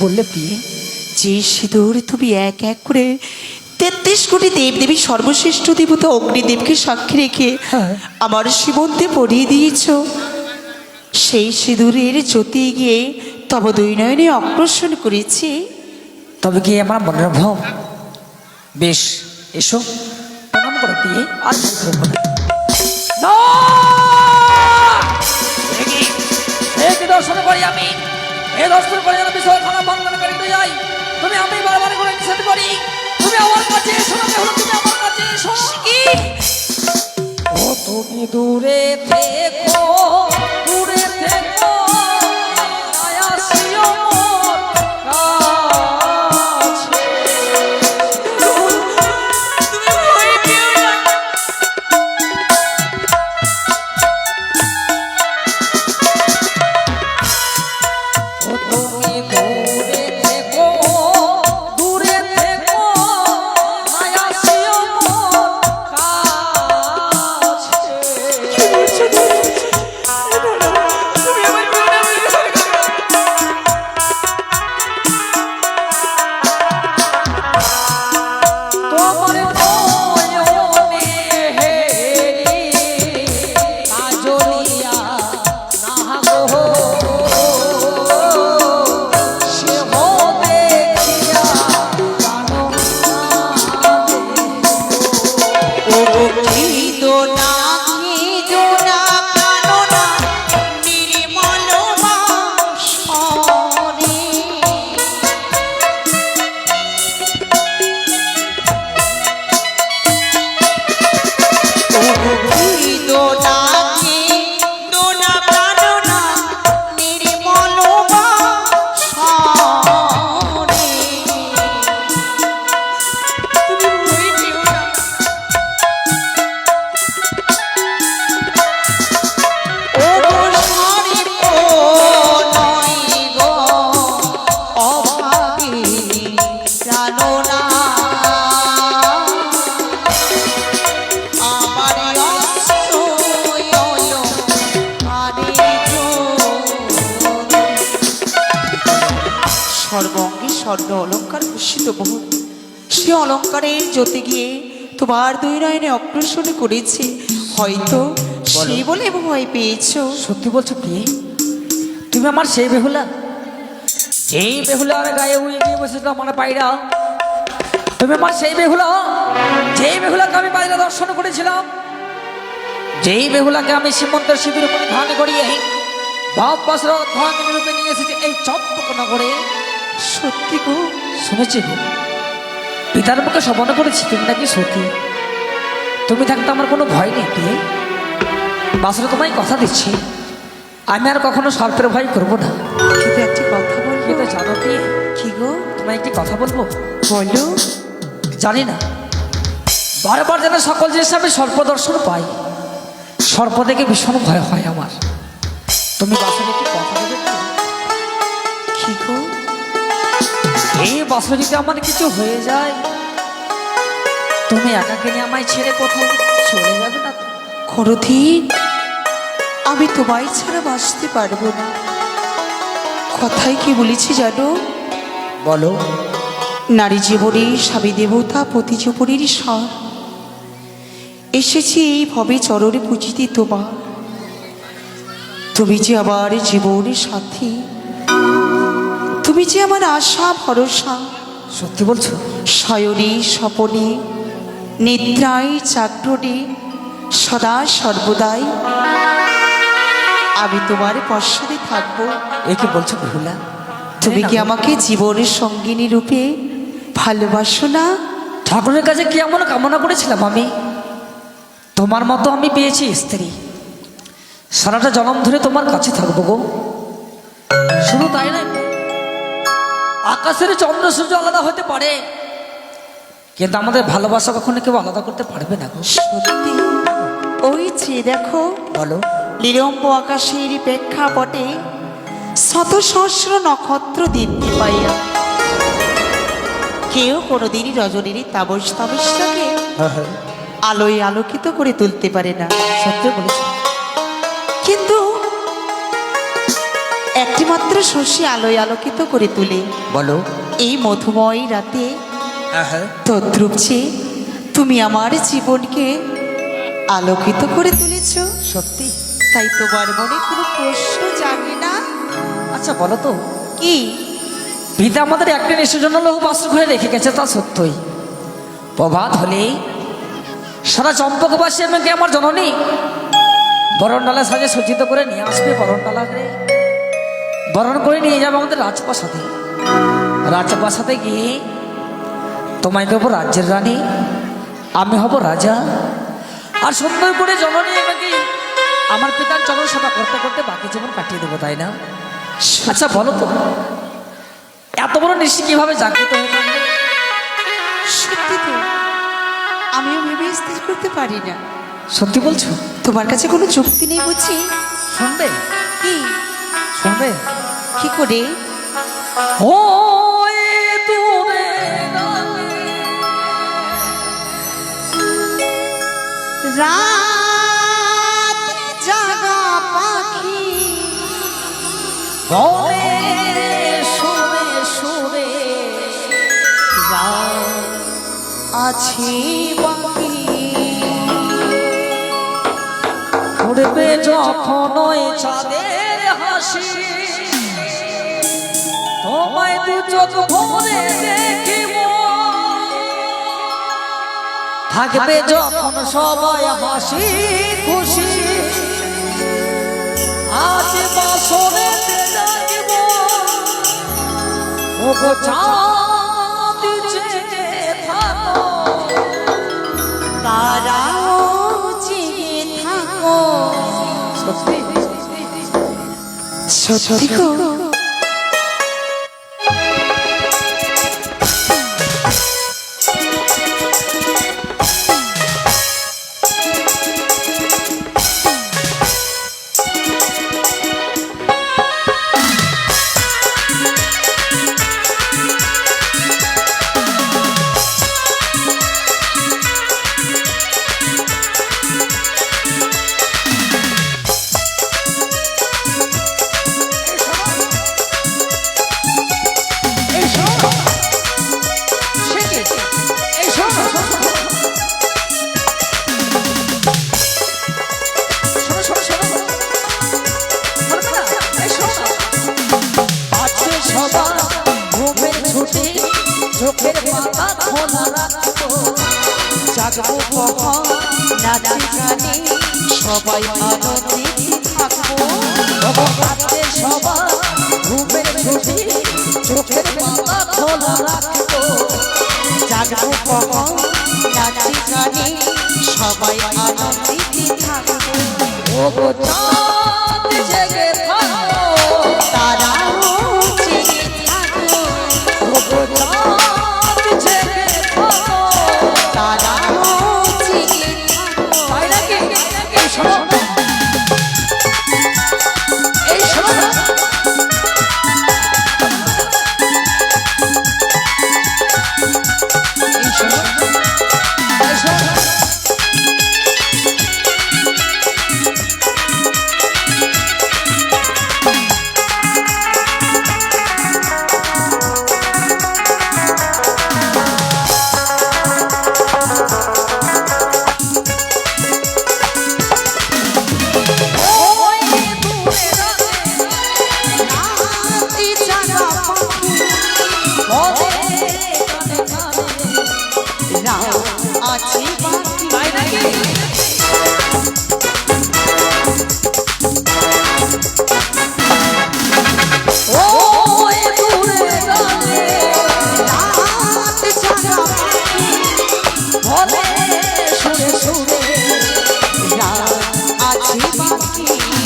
[SPEAKER 1] বললে প্রিয়ে?
[SPEAKER 2] যে সিঁদুর তুমি এক এক করে 33 কোটি দেবদেবী সর্বশ্রেষ্ঠ দেবতা অগ্নিদেবকে সাক্ষী রেখে
[SPEAKER 1] হ্যাঁ।
[SPEAKER 2] আমার সীমন্তে পরিয়ে দিয়েছ, সেই সিঁদুরের জ্যোতি গিয়ে তব দুই নয়নে অগ্রসর করেছি।
[SPEAKER 1] তবে কি আমার মনের ভ্রম? বেশ, এসো প্রণাম করো প্রিয়ে। আর ভয় করবো না। না! একে দর্শন করি আমি, এ দর্শন করে যেন বিষয় খানা ভঙ্গন করে যাই। তুমি আমি বারবার করে নিষেধ করি, তুমি আমার কাছে এসো না, বেহুলা, তুমি আমার কাছে এসো। ও তুমি দূরে থেকো, দূরে থেকো, আয়াসিও মোর কাছে। ও তুমি দূরে থেকো, দূরে থেকো, আয়াসিও মোর কাছে। তোমার নয়নে হেরি কাজলিয়া নাহা গো, সে হো দেখিয়া জানো না
[SPEAKER 2] সর্বঙ্গে স্বর্ণ অলঙ্কার ভূষিত বহু, সে অলঙ্কারের জ্যোতি গিয়ে তোমার দুই নয়নে অগ্রসর করেছে। হয়তো সে বলে ভয় পেয়েছো।
[SPEAKER 1] সত্যি বলছো প্রিয়ে? তুমি আমার সেই বেহুলা, যেই বেহুলার গায়ে উড়ে গিয়ে বসেছিল আমার পায়রা? তুমি আমার সেই বেহুলা, যেই বেহুলাকে আমি বাইরে দর্শন করেছিলাম, যেই বেহুলাকে আমি সীমন্তের সিঁদুর পরিধান করিয়ে বাপ বাসর অর্ধাঙ্গিনী রূপে নিয়ে এসেছি এই চম্পকনগরে?
[SPEAKER 2] সত্যি গো?
[SPEAKER 1] শুনেছি গো, পিতার মুখে শ্রবণ করেছি তুমি নাকি সত্যি। তুমি থাকতে আমার কোনো ভয় নেই প্রিয়ে। বাসরে তোমায় কথা দিচ্ছি, আমি আর কখনো সর্পের ভয় করবো না।
[SPEAKER 2] কিন্তু একটি কথা বলবো।
[SPEAKER 1] কিন্তু জানো প্রিয়ে,
[SPEAKER 2] কি গো?
[SPEAKER 1] তোমায় একটি কথা বলবো।
[SPEAKER 2] বলো।
[SPEAKER 1] জানি না, বারবার যেন সকল জিনিস আমি সর্প দর্শন পাই, সর্প দেখে ভীষণ ভয় হয় আমার। তুমি বাসরে একটি কথা দেবে তো?
[SPEAKER 2] কি গো?
[SPEAKER 1] এই বাসরে যদি আমার কিছু হয়ে যায়, তুমি একাকে নিয়ে আমায় ছেড়ে কোথাও চলে যাবে না তো?
[SPEAKER 2] কোনোদিন আমি তোমায় ছাড়া বাঁচতে পারবো না। কথাই কি বলেছি জানো?
[SPEAKER 1] বলো।
[SPEAKER 2] নারী জীবনে স্বামী দেবতা পতি জীবনের সার, এসেছি এই ভবে চরণে পুজিতে তোমার। তুমি যে আমার জীবনের সাথী, তুমি যে আমার আশা ভরসা।
[SPEAKER 1] সত্যি বলছো?
[SPEAKER 2] শয়নে স্বপনে নিদ্রায় জাগরণে সদা সর্বদাই আমি তোমার পশ্চাতে থাকবো।
[SPEAKER 1] এ কি বলছো বেহুলা?
[SPEAKER 2] তুমি কি আমাকে জীবনের সঙ্গিনী রূপে ভালোবাসো না?
[SPEAKER 1] ঠাকুরের কাছে কি এমন কামনা করেছিলাম আমি? তোমার মতো আমি পেয়েছি স্ত্রী, সারাটা জনম ধরে তোমার কাছে থাকবো গো। শুধু তাই নয়, আকাশের চন্দ্র সূর্য আলাদা হতে পারে, কিন্তু আমাদের ভালোবাসা কখনো কেউ আলাদা করতে পারবে না গো।
[SPEAKER 2] সত্যি? ওই যে দেখো,
[SPEAKER 1] বলো।
[SPEAKER 2] নিরম্ব আকাশের প্রেক্ষাপটে শত সহস্র নক্ষত্র দীপ্তি পাইয়া কেউ কোনোদিনই রজনীর তাবস তাবসটাকে আলোয় আলোকিত করে তুলতে পারে না।
[SPEAKER 1] সত্যি বলেছো।
[SPEAKER 2] কিন্তু একটি মাত্র শশী আলোয় আলোকিত করে তুলে
[SPEAKER 1] বলো।
[SPEAKER 2] এই মধুময় রাতে
[SPEAKER 1] হ্যাঁ,
[SPEAKER 2] তদ্রুপছে তুমি আমার জীবনকে আলোকিত করে তুলেছ।
[SPEAKER 1] সত্যি?
[SPEAKER 2] তাই তোমার মনে কোনো প্রশ্ন জাগে না?
[SPEAKER 1] আচ্ছা বলো তো,
[SPEAKER 2] কি?
[SPEAKER 1] পিতা আমাদের একটা নিশ্চয় জন্য লৌহ বস্ত্র করে রেখে গেছে, তা সত্যই। প্রভাত হলেই সারা চম্পকবাসী আমাকে আমার জননী বরণডালা সাজে সজ্জিত করে নিয়ে আসবে। বরণডালাকে বরণ করে নিয়ে যাবে আমাদের রাজপ্রাসাদে। রাজপ্রাসাদে গিয়ে তোমায় দেবো রাজ্যের রানী, আমি হব রাজা। আর সুন্দর করে জননী আমাকে আমার পিতার চরণ সেবা করতে করতে বাকি জীবন কাটিয়ে দেবো, তাই না? আচ্ছা বলো তো, এত বড় নিশি কিভাবে জাগ্রত হয়ে থাকবে?
[SPEAKER 2] সত্যি তো আমিও ভেবে স্থির করতে পারি না।
[SPEAKER 1] সত্যি বলছো?
[SPEAKER 2] তোমার কাছে কোনো যুক্তি নেই বুঝি?
[SPEAKER 1] শুনবে?
[SPEAKER 2] কি?
[SPEAKER 1] শুনবে?
[SPEAKER 2] কি করে?
[SPEAKER 1] ও দূরে
[SPEAKER 2] রাত জাগা পাখি
[SPEAKER 1] বনে শুনে শুনে
[SPEAKER 2] আছে বাকি
[SPEAKER 1] উড়বে যখন ওই চাঁদের হাসি, তোমায় দু চোখ ভরে দেখিব। থাকবে যখন সবাই হাসি খুশি, আজ বাসরে জাগিব। ও গো চাঁদ জেগে থাকো,
[SPEAKER 2] তারাও জেগে থাকো।
[SPEAKER 1] সত্যি
[SPEAKER 2] সত্যি গো।
[SPEAKER 1] চোখের পাতা খোলা রাখবো,
[SPEAKER 2] জাগবো কখন নাচি গানে সবাই আনন্দে থাকবো।
[SPEAKER 1] রাতে সবার ঘুমের ছুটি, চোখের পাতা খোলা রাখবো।
[SPEAKER 2] জাগবো কখন নাচি গানে সবাই আনন্দে থাকবো।
[SPEAKER 1] ও গো চাঁদ জেগে থাকো,
[SPEAKER 2] তারাও জেগে থাকো।
[SPEAKER 1] ও গো চাঁদ জেগে থাকো।
[SPEAKER 2] তারাও জেগে থাকো।
[SPEAKER 1] তাই নাকি? এই শোনো, এই শোনো, এই শোনো, এই শোনো।
[SPEAKER 2] নাচি জাগা পাখি রাও আছে বাকি। রাত জাগা পাখি রাও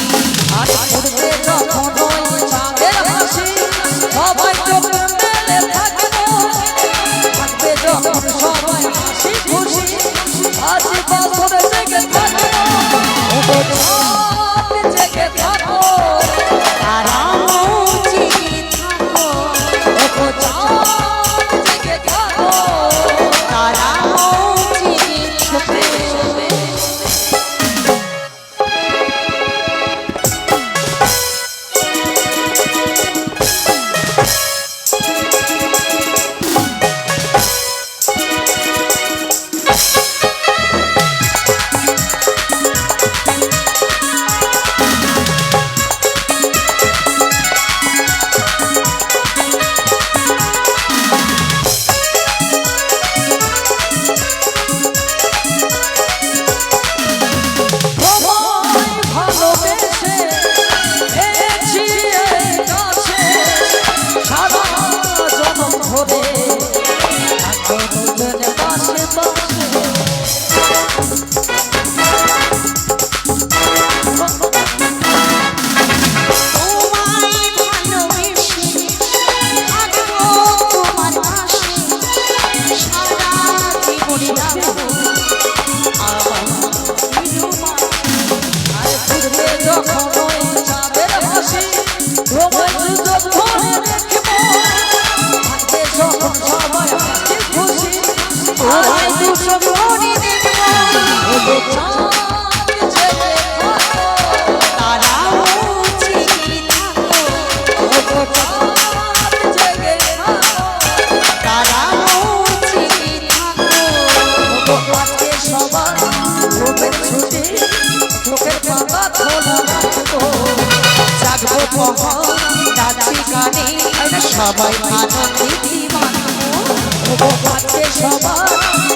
[SPEAKER 2] আছে বাকি।
[SPEAKER 1] সবাই চোখ মেলে থাকবো, থাকবে যখন সবাই হাসি খুশি, আজ বছরে জেগে থাকবো। ও গো চাঁদ জেগে থাকো,
[SPEAKER 2] তারাও জেগে থাকো।
[SPEAKER 1] ও গো চাঁদ জেগে থাকো।
[SPEAKER 2] তারাও জেগে থাকো। রাখবো আমার রোমাঞ্চ।
[SPEAKER 1] আর ফিরবে যখন ওই চাঁদের হাসি রোমাঞ্চ ধরে দেখবো থাকবে যখন সবাই হাসি খুশি
[SPEAKER 2] আর দুশো ভরি দেখবো
[SPEAKER 1] চাঁদ জেগে থাকো
[SPEAKER 2] তারাও জেগে থাকো
[SPEAKER 1] চাঁদ জেগে থাকো
[SPEAKER 2] তারাও জেগে থাকো
[SPEAKER 1] আজকে সবার ঘুমের ছুটি চোখের পাতা খোলা রাখবো
[SPEAKER 2] জাগবো কখন নাচি গানে সবাই আনন্দে মানবো
[SPEAKER 1] আজকে সবার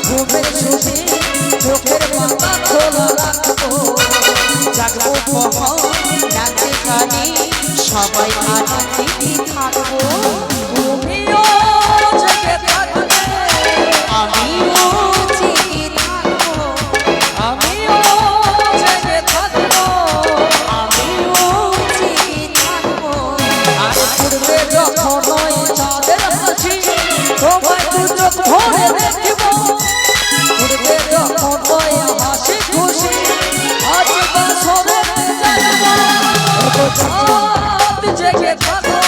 [SPEAKER 1] ঘুমের ছুটি চোখের পাতা খোলা রাখবো
[SPEAKER 2] জাগবো কখন নাচে গানে সবাই আনন্দে থাকবো
[SPEAKER 1] তুমিও জেগে থাকবে
[SPEAKER 2] আমিও জেগে থাকবো
[SPEAKER 1] আমিও জেগে থাকবো
[SPEAKER 2] আমিও জেগে থাকবো
[SPEAKER 1] আর পূর্বে যখন ওই চাঁদের হাসি তোমায় দুটো ধরে দেখবো পূর্বে যখন ওই হাসি খুশি আজ বাসরে জানবো চাঁদ জেগে থাকো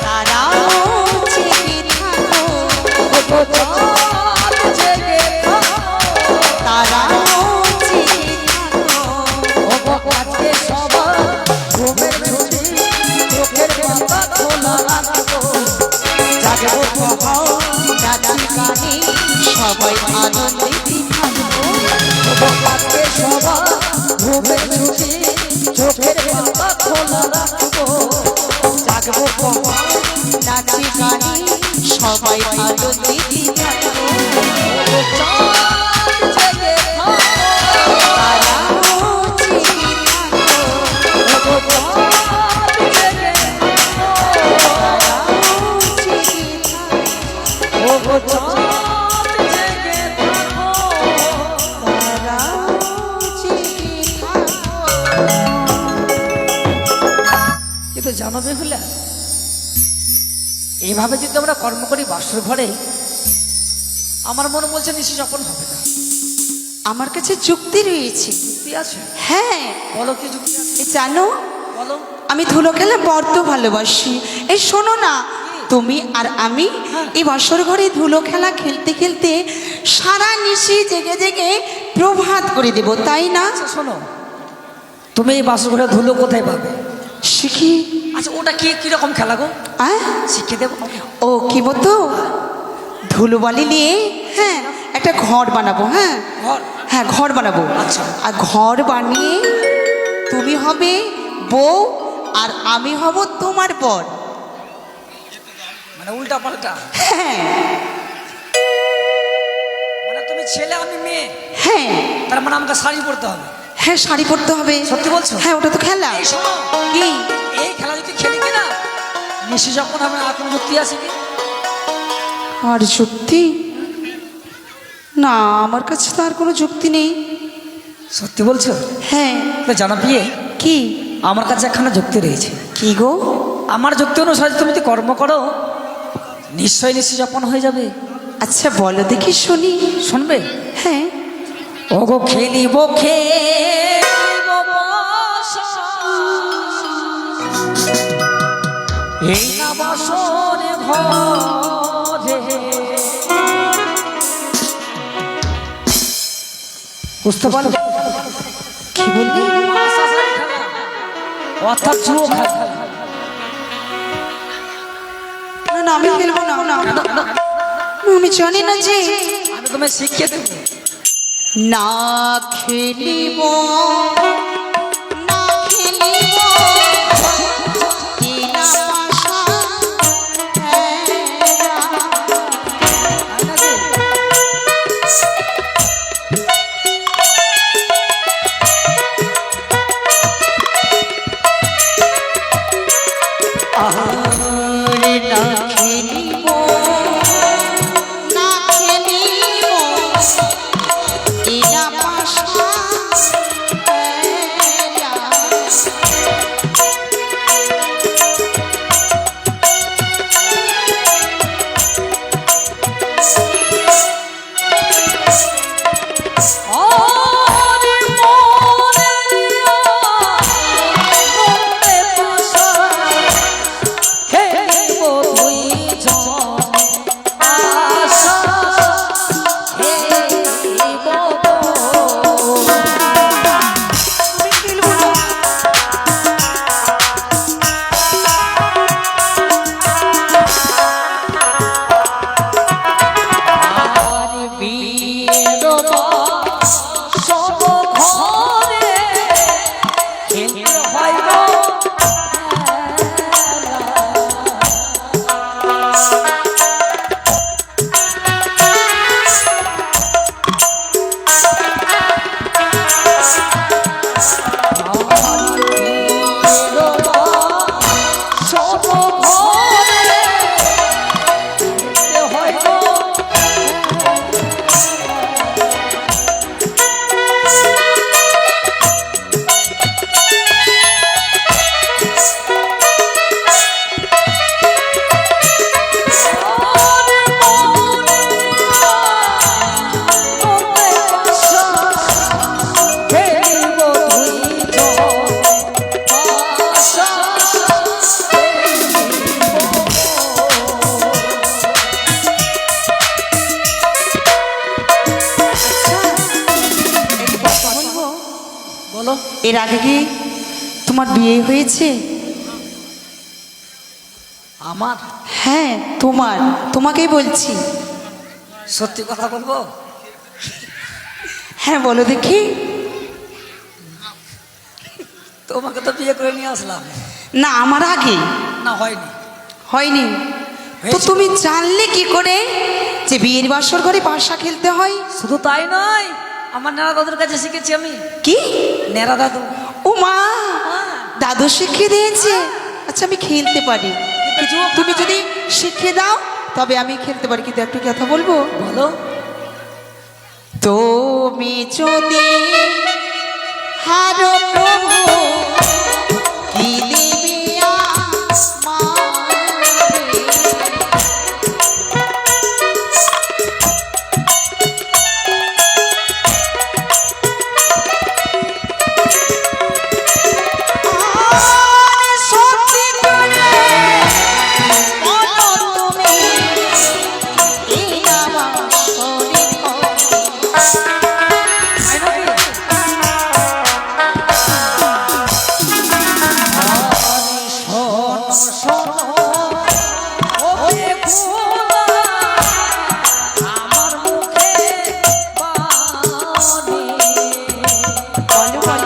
[SPEAKER 2] তারাও জেগে থাকো
[SPEAKER 1] চাঁদ জেগে থাকো
[SPEAKER 2] তারাও জেগে থাকো
[SPEAKER 1] আজকে সবার ঘুমের ছুটি চোখের পাতা খোলা রাখবো
[SPEAKER 2] জাগবো কখন নাচি গানে সবাই আনন্দে থাকবো
[SPEAKER 1] আজকে সবার ঘুমের ছুটি চোখের পাতা খোলা রাখবো
[SPEAKER 2] জাগবো কখন নাচি গানে সবাই আনন্দে থাকবো
[SPEAKER 1] চাঁদ জেগে থাকো
[SPEAKER 2] তারাও জেগে থাকো
[SPEAKER 1] চাঁদ জেগে
[SPEAKER 2] তারাও জেগে থাকো
[SPEAKER 1] চাঁদ জেগে থাকো
[SPEAKER 2] তারাও জেগে থাকো।
[SPEAKER 1] কিন্তু জানো বেহুলা এইভাবে যদি আমরা কর্ম করি বাসর ঘরে আমার মনে বলছে নিশ্চয় যখন হবে না
[SPEAKER 2] আমার কাছে যুক্তি রয়েছে।
[SPEAKER 1] যুক্তি আছে
[SPEAKER 2] হ্যাঁ
[SPEAKER 1] বলো কি যুক্তি আছে
[SPEAKER 2] জানো
[SPEAKER 1] বলো
[SPEAKER 2] আমি ধুলো খেলা বড্ড ভালোবাসি। এই শোনো না, তুমি আর আমি এই বাসর ঘরে ধুলো খেলা খেলতে খেলতে সারা নিশি জেগে জেগে প্রভাত করে দেব, তাই না?
[SPEAKER 1] আচ্ছা শোনো তুমি এই বাসর ঘরে ধুলো কোথায় পাবে
[SPEAKER 2] শিখি
[SPEAKER 1] আচ্ছা ওটা কি কিরকম খেলা গো
[SPEAKER 2] আহ?
[SPEAKER 1] শিখিয়ে দেবো
[SPEAKER 2] ও কি বলতো, ধুলোবালি নিয়ে হ্যাঁ একটা ঘর বানাবো। হ্যাঁ
[SPEAKER 1] ঘর
[SPEAKER 2] হ্যাঁ ঘর বানাবো।
[SPEAKER 1] আচ্ছা।
[SPEAKER 2] আর ঘর বানিয়ে তুমি হবে বউ আর আমি হব তোমার বর।
[SPEAKER 1] মানে উল্টা পাল্টা
[SPEAKER 2] হ্যাঁ
[SPEAKER 1] মানে তুমি ছেলে আমি মেয়ে
[SPEAKER 2] হ্যাঁ
[SPEAKER 1] তার মানে আমাকে শাড়ি পরতে হবে
[SPEAKER 2] হ্যাঁ শাড়ি পরতে হবে।
[SPEAKER 1] সত্যি বলছো?
[SPEAKER 2] হ্যাঁ ওটা তো খেলা।
[SPEAKER 1] এই শোনো
[SPEAKER 2] কি
[SPEAKER 1] এই খেলা যদি খেলি কিনা নিশ্চয় যখন হবে আর কোনো যুক্তি আছে কি
[SPEAKER 2] আর যুক্তি না, আমার কাছে তো আর কোনো যুক্তি নেই।
[SPEAKER 1] সত্যি বলছো
[SPEAKER 2] হ্যাঁ
[SPEAKER 1] তো জানো বিয়ে
[SPEAKER 2] কি
[SPEAKER 1] আমার কাছে একখানা যুক্তি রয়েছে
[SPEAKER 2] কি গো?
[SPEAKER 1] আমার যুক্তি অনুসারে তুমি যদি কর্ম করো নিশ্চয় যাপন হয়ে যাবে
[SPEAKER 2] আচ্ছা বলো দেখি শুনি।
[SPEAKER 1] শুনবে
[SPEAKER 2] হ্যাঁ
[SPEAKER 1] ওগো খেলিব খেলিব বাসা, এই না বাসরে ঘরে বুঝতে পারলে
[SPEAKER 2] কি বললি?
[SPEAKER 1] অর্থাৎ জুয়ো খেলা
[SPEAKER 2] না না আমি খেলবো না, আমি জানি না যে
[SPEAKER 1] আমি তোমায় শিখিয়ে দেবো
[SPEAKER 2] না খেলিব না খেলিব কিনা আশা হেরা। আরে না খেলিব না খেলিব এরা পাশা এর আগে কি তোমার বিয়ে হয়েছে?
[SPEAKER 1] আমার
[SPEAKER 2] হ্যাঁ তোমাকেই বলছি।
[SPEAKER 1] সত্যি কথা বলবো?
[SPEAKER 2] হ্যাঁ বলো দেখি।
[SPEAKER 1] তোমাকে তো বিয়ে করে নিয়ে আসলাম।
[SPEAKER 2] না আমার আগে
[SPEAKER 1] না, হয়নি।
[SPEAKER 2] হয়নি? তো
[SPEAKER 1] হয়েছে।
[SPEAKER 2] তুমি জানলে কি করে যে বিয়ের বাসর ঘরে পাশা খেলতে হয়?
[SPEAKER 1] শুধু তাই নয়, আমার নেড়া দাদুর কাছে শিখেছি আমি।
[SPEAKER 2] কি?
[SPEAKER 1] নেড়া দাদু।
[SPEAKER 2] ও মা, দাদু শিখিয়ে দিয়েছে? আচ্ছা আমি খেলতে পারি,
[SPEAKER 1] কিছু
[SPEAKER 2] তুমি যদি শিখিয়ে দাও তবে আমি খেলতে পারি। কিন্তু একটু কথা বলবো?
[SPEAKER 1] বলো।
[SPEAKER 2] তুমি যদি হারো প্রভু কি দিবি সত্যি করে বলো তুমি এই আমার শরীর বলো বলো।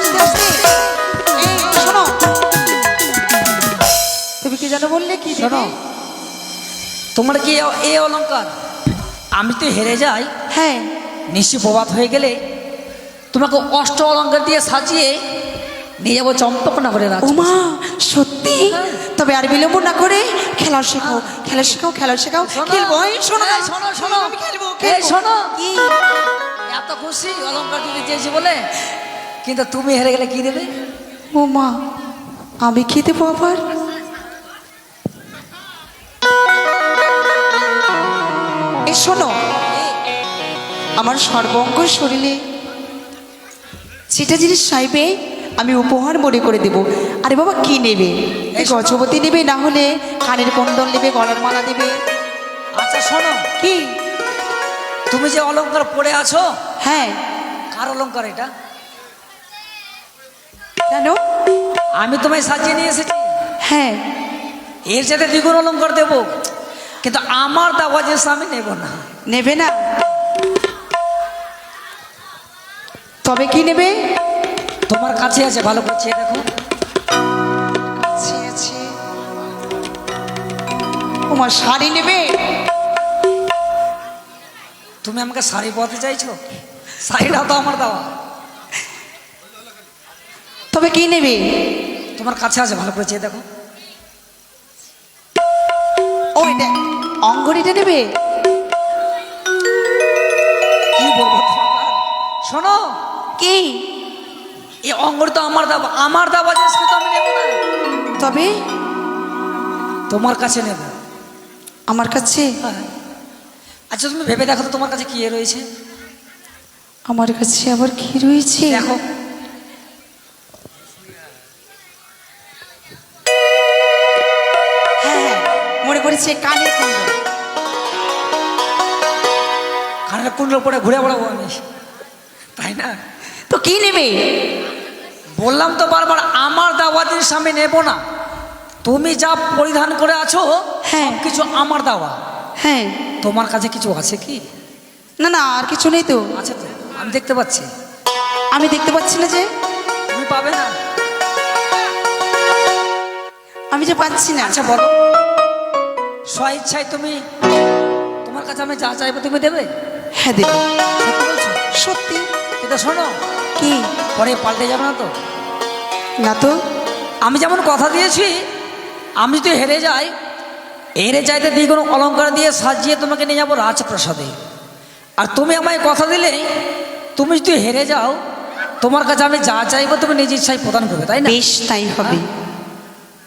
[SPEAKER 2] আস্তে আস্তে। এই শোনো, তুমি কি জানো বললে কি
[SPEAKER 1] শোনো,
[SPEAKER 2] দেবে?
[SPEAKER 1] তোমার কি এই অলংকার? আমি তো হেরে যাই,
[SPEAKER 2] হ্যাঁ
[SPEAKER 1] নিশ্চয় প্রবাদ হয়ে গেলে তোমাকে অষ্ট অলংকার দিয়ে সাজিয়ে নিয়ে যাবো চম্পকনগরে রাজ।
[SPEAKER 2] ওমা সত্যি? তবে আর বিলম্ব না করে খেলা শেখাও, খেলা শেখাও, খেলা শেখাও। খেলবো। এই শোনো না,
[SPEAKER 1] শোনো শোনো,
[SPEAKER 2] আমি খেলবো,
[SPEAKER 1] এই
[SPEAKER 2] খেলবো।
[SPEAKER 1] শোনো,
[SPEAKER 2] কি?
[SPEAKER 1] এত খুশি অলংকার দিতে চেয়েছি বলে, কিন্তু তুমি হেরে গেলে কি দেবে?
[SPEAKER 2] ও মা, আমি কি দেবো আবার? এই শোনো, আমার সর্বঙ্গ শরীরে যেটা জিনিস চাইবে আমি উপহার মনে করে দেব। আরে বাবা কি নেবে? এই গজবতী নেবে, না হলে কানের কুণ্ডল নেবে, গলার মালা দেবে?
[SPEAKER 1] আচ্ছা শোনো,
[SPEAKER 2] কি?
[SPEAKER 1] তুমি যে অলংকার পরে আছো,
[SPEAKER 2] হ্যাঁ
[SPEAKER 1] কার অলংকার এটা?
[SPEAKER 2] কেন?
[SPEAKER 1] আমি তোমায় সাজিয়ে নিয়ে এসেছি,
[SPEAKER 2] হ্যাঁ
[SPEAKER 1] এর সাথে দ্বিগুণ অলংকার দেব, কিন্তু আমার দেওয়া জিনিস আমি নেব না।
[SPEAKER 2] নেবে না? তবে কি নেবে?
[SPEAKER 1] তোমার কাছে আছে, ভালো করছে দেখো।
[SPEAKER 2] আছে আছে। তোমার শাড়ি নেবে?
[SPEAKER 1] তুমি আমাকে শাড়ি পরাতে চাইছো? শাড়িটা তো আমার দেওয়া।
[SPEAKER 2] তবে কি নেবে?
[SPEAKER 1] তোমার কাছে আছে, ভালো করে চেয়ে দেখো।
[SPEAKER 2] ওইটা অঙ্গরিটা নেবে?
[SPEAKER 1] কি বলবো তোমার? শোনো,
[SPEAKER 2] কি?
[SPEAKER 1] এই অঙ্গর তো আমার দেওয়া, আমার দেওয়া জিনিস কিন্তু আমি নেব না,
[SPEAKER 2] তবে
[SPEAKER 1] তোমার কাছে নেব।
[SPEAKER 2] আমার কাছে?
[SPEAKER 1] হ্যাঁ। আচ্ছা তুমি ভেবে দেখো তো তোমার কাছে কি রয়েছে?
[SPEAKER 2] আমার কাছে আবার কি রয়েছে?
[SPEAKER 1] দেখো।
[SPEAKER 2] হ্যাঁ হ্যাঁ মনে পড়েছে, কানের কুণ্ডল।
[SPEAKER 1] কানের কুণ্ডল পরে ঘুরে বেড়াবো আমি, তাই না?
[SPEAKER 2] তো কি নেবে?
[SPEAKER 1] বললাম তো বারবার আমার দেওয়া জিনিস আমি নেব না। তুমি যা পরিধান করে আছো
[SPEAKER 2] হ্যাঁ।
[SPEAKER 1] কিছু আমার দেওয়া।
[SPEAKER 2] হ্যাঁ।
[SPEAKER 1] তোমার কাছে কিছু আছে কি?
[SPEAKER 2] না না আর কিছু নেই তো।
[SPEAKER 1] আছে তো, আমি দেখতে পাচ্ছি।
[SPEAKER 2] আমি দেখতে পাচ্ছি না যে।
[SPEAKER 1] তুমি পাবে না।
[SPEAKER 2] আমি যে পাচ্ছি না।
[SPEAKER 1] আচ্ছা বলো, স্ব ইচ্ছায় তুমি, তোমার কাছে আমি যা চাইবো তুমি দেবে?
[SPEAKER 2] হ্যাঁ দেবে।
[SPEAKER 1] সত্যি বলছো?
[SPEAKER 2] সত্যি।
[SPEAKER 1] কিন্তু শোনো,
[SPEAKER 2] কি?
[SPEAKER 1] পরে পাল্টে যাবে না তো?
[SPEAKER 2] না তো।
[SPEAKER 1] আমি যেমন কথা দিয়েছি, আমি যদি হেরে যাই, হেরে যাইতে দ্বিগুণ অলঙ্কার দিয়ে সাজিয়ে তোমাকে নিয়ে যাবো রাজপ্রাসাদে। আর তুমি আমায় কথা দিলে, তুমি যদি হেরে যাও, তোমার কাছে আমি যা চাইবো তুমি নিজের ইচ্ছায় প্রদান করবে, তাই না?
[SPEAKER 2] বেশ, তাই হবে।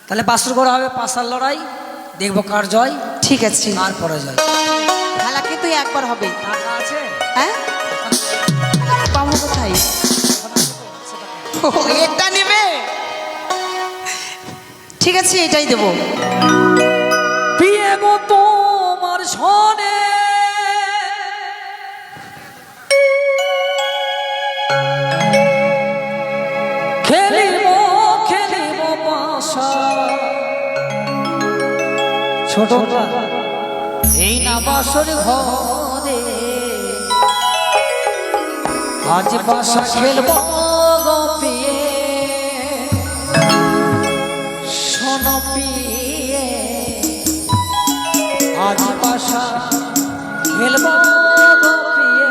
[SPEAKER 1] তাহলে বাসর করা হবে, পাশার লড়াই, দেখবো কার জয়
[SPEAKER 2] ঠিক আছে।
[SPEAKER 1] কার পরাজয়।
[SPEAKER 2] খেলা কিন্তু একবার হবে।
[SPEAKER 1] টাকা আছে?
[SPEAKER 2] হ্যাঁ, পাবো কোথায়? ও, এটা নেবে? ঠিক আছে, এটাই দেবো।
[SPEAKER 1] বিয়ে গো তোমার সনে খেলিব খেলিব পাশা। ছোটটা এই না বাসর ঘরে, আজ বাসা খেলব গো পিয়ে, শোনো পিয়ে, আজ বাসা খেলব গো পিয়ে।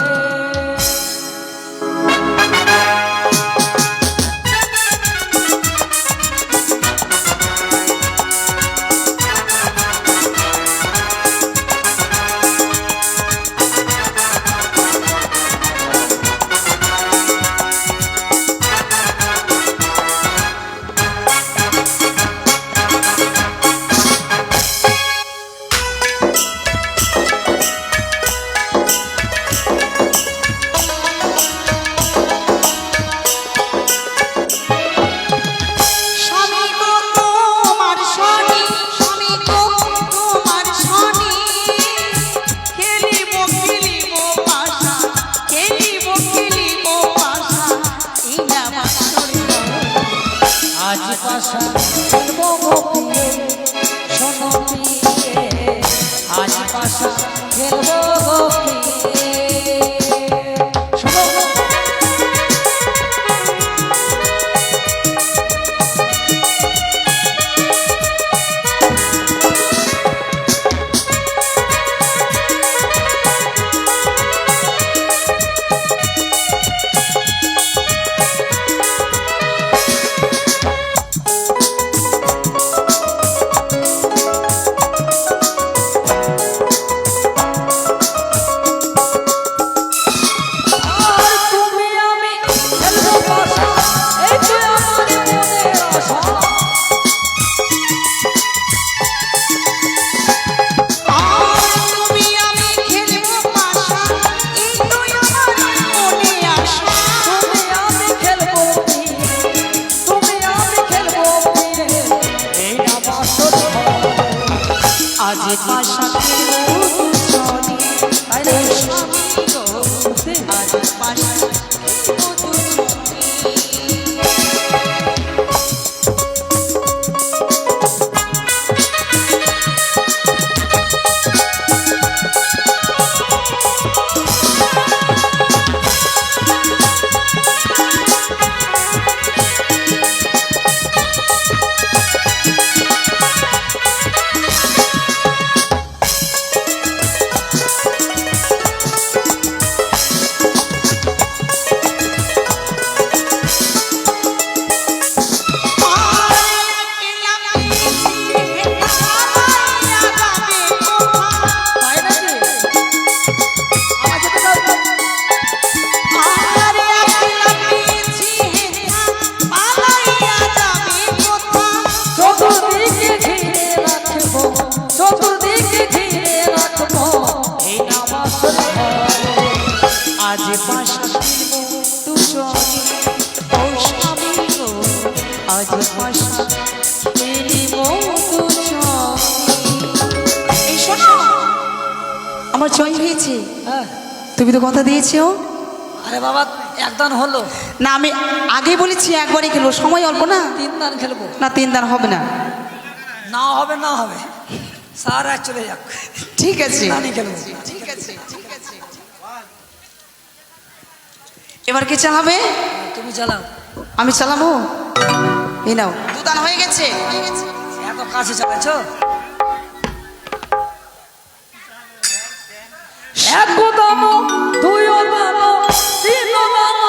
[SPEAKER 2] স্বামী গো তোমার শনি, স্বামী গো তোমার শনি, খেলিব খেলিব পাশা, খেলিব খেলিব পাশা, এই না বাসর ঘরে।
[SPEAKER 1] আজ বাসা খেলব গো পিয়ে, শোনো পিয়ে, আজ বাসা খেলব গো পিয়ে। শোনো গো। আর তুমি আমি খেলবো বাসা, এই যে আমার মনের আশা।
[SPEAKER 2] আর তুমি আমি খেলিব পাশা, এই তো আমার মনে আশা।
[SPEAKER 1] তুমি আমি খেলবো পিয়ে, তুমি আমি খেলবো পিয়ে, এই না বাসর ঘরে।
[SPEAKER 2] আজ পাশা খেলিব দুজনে,
[SPEAKER 1] তাই না?
[SPEAKER 2] স্বামী গো, আজ পাশা খেলিব দুজনে।
[SPEAKER 1] তাই নাকি? আমার যেতে দাও তো। চতুর্দিকে ঘিরে রাখবো, চতুর্দিকে ঘিরে রাখবো, এই না বাসর ঘরে।
[SPEAKER 2] আজ পাশা খেলিব দুজনে, ও স্বামী গো, আজ পাশা খেলিব দুজনে। এই শোনো, আমার জয় হয়েছে।
[SPEAKER 1] হ্যাঁ।
[SPEAKER 2] তুমি তো কথা দিয়েছো।
[SPEAKER 1] আরে বাবা, একদান হলো,
[SPEAKER 2] না, আমি আগে বলেছি একবারই খেলবো, সময় অল্প না।
[SPEAKER 1] 3 দান খেলবো।
[SPEAKER 2] না, 3 দান হবে না।
[SPEAKER 1] না হবে না হবে, সারা চলে যাক,
[SPEAKER 2] ঠিক আছে,
[SPEAKER 1] দানই খেলবো।
[SPEAKER 2] ঠিক আছে, ঠিক আছে। এবার কে চালাবে?
[SPEAKER 1] তুমি চালাও।
[SPEAKER 2] আমি চালাবো। এই নাও, 2 দান হয়ে গেছে।
[SPEAKER 1] এত কাছে চালাচ্ছ। এক দাম, দুই দাম, তিন দাম,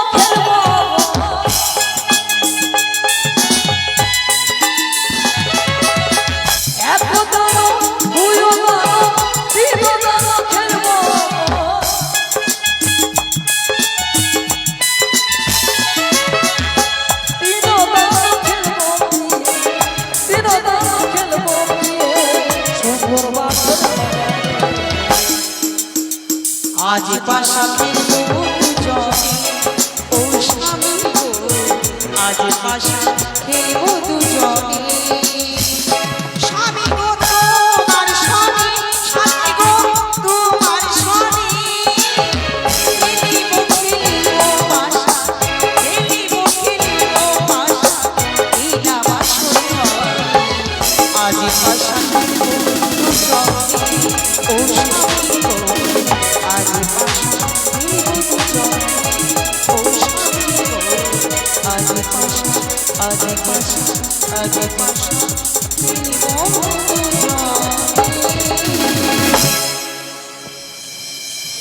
[SPEAKER 2] আজ বাসা খেলবো দুজনে ও স্বামী গো আজ বাসা খেলবো দুজনে স্বামী গো তোমার স্বামী স্বামী গো তোমার স্বামী খেলিবো খেলিবো বাসা খেলিবো খেলিবো বাসা এই না বাসর ঘর আজ বাসা খেলবো দুজনে ও স্বামী গো আজ বাসা খেলবো দুজনে ও স্বামী গো আজ বাসা আজ বাসা আজ বাসা খেলবো দুজনে।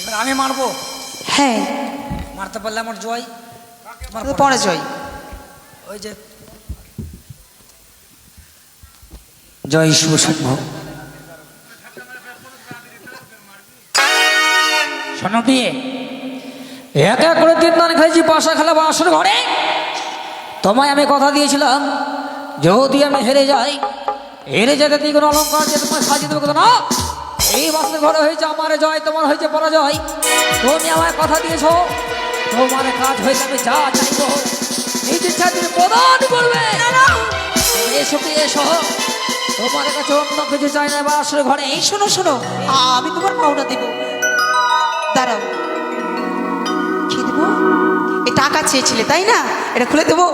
[SPEAKER 1] এবার আমি মারবো,
[SPEAKER 2] হ্যাঁ
[SPEAKER 1] মারতে পারলে আমার জয়। আমার
[SPEAKER 2] তো পরাজয়
[SPEAKER 1] ওই যে জয় শুভ শুভ। শোনো বিয়ে এক এক করে তিন দান খেয়েছি পাশা খেলাবো আসর ঘরে। তোমায় আমি কথা দিয়েছিলাম যদি আমি হেরে যাই, হেরে যেতে তুই কোনো অলঙ্কার দিয়ে তোমায় সাজিয়ে দেবো না। এই বাসের ঘরে হয়েছে আমার জয়, তোমার হয়েছে পরাজয়। তুমি আমায় কথা দিয়েছো তোমার কাজ হয়েছে আমি যা চাইবো এই ইচ্ছা তুমি প্রদান করবে। এসো কি এসো, তোমার কাছে অন্য কিছু চাই না বাসের ঘরে।
[SPEAKER 2] এই শোনো শোনো আমি তোমার পাওনা দেব দাঁড়াও কি দেবো এই টাকা চেয়েছিলে তাই না এটা খুলে দেবো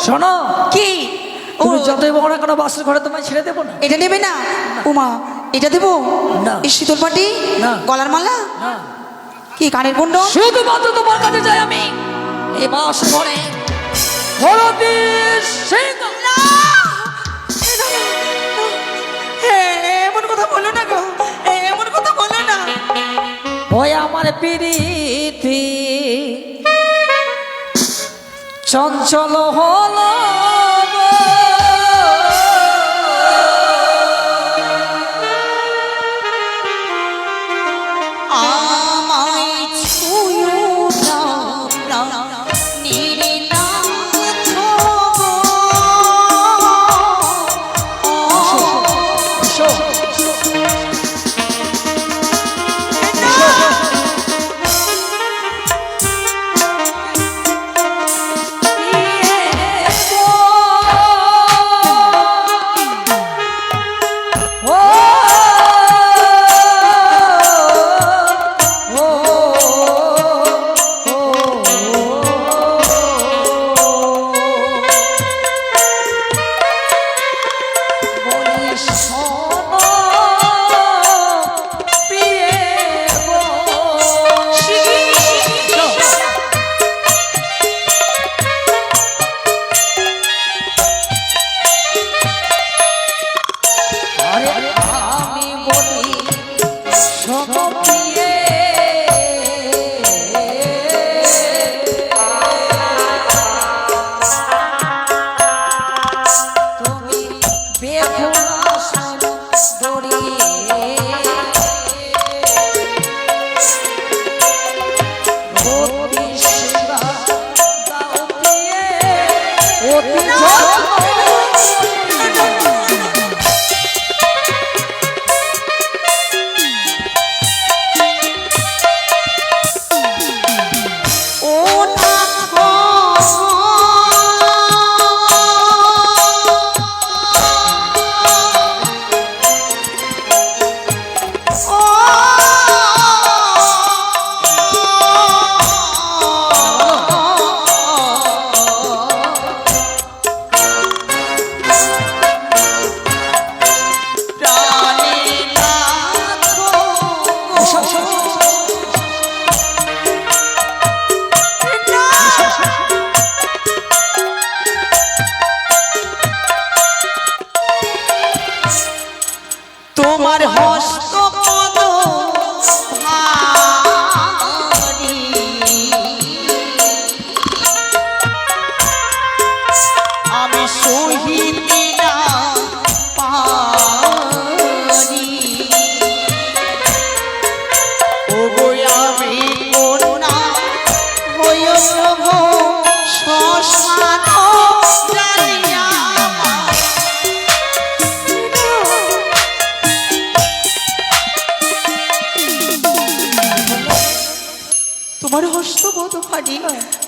[SPEAKER 1] শোনো
[SPEAKER 2] কি ও
[SPEAKER 1] তুমি যতই বড় না কেন বাসের ঘরে তোমায় ছেড়ে দেবো না।
[SPEAKER 2] এটা নেবে না উমা এটা দেবো
[SPEAKER 1] না।
[SPEAKER 2] এই শীতল পাটি
[SPEAKER 1] না।
[SPEAKER 2] গলার মালা
[SPEAKER 1] না,
[SPEAKER 2] কি কানের বন্ধ
[SPEAKER 1] শুধুমাত্র তোমার কাছে যাই আমি এই বাসের ঘরে। হরদী সিং
[SPEAKER 2] এমন কথা বলো না গো এমন কথা বলো না
[SPEAKER 1] ওই আমার প্রীতি চঞ্চল হলো গো।
[SPEAKER 2] আমায় ছুঁয়ো না নীরে না
[SPEAKER 1] এসো,
[SPEAKER 2] তোমার হস্তগত পারি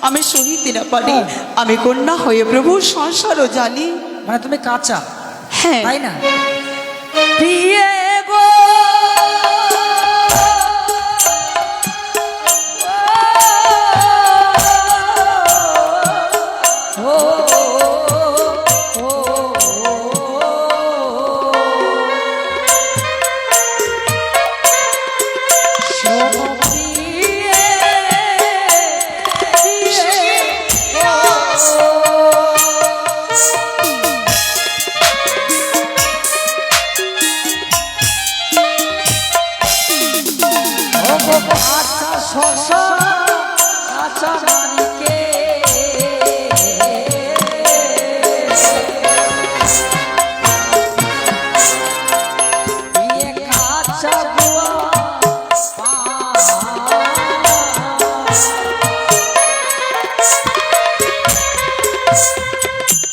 [SPEAKER 2] আমি সহিতে না পারি। আমি কন্যা হয়ে প্রভু সংসারও জানি।
[SPEAKER 1] মানে তুমি কাঁচা,
[SPEAKER 2] হ্যাঁ
[SPEAKER 1] তাই না? প্রিয়ে গো আচ্ছা শশা আচ্ছা মানিকে বিয়ে কাঁচা বুয়া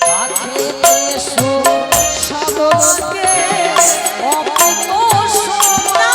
[SPEAKER 1] কাছে এসো সাধকে অমৃত সোনা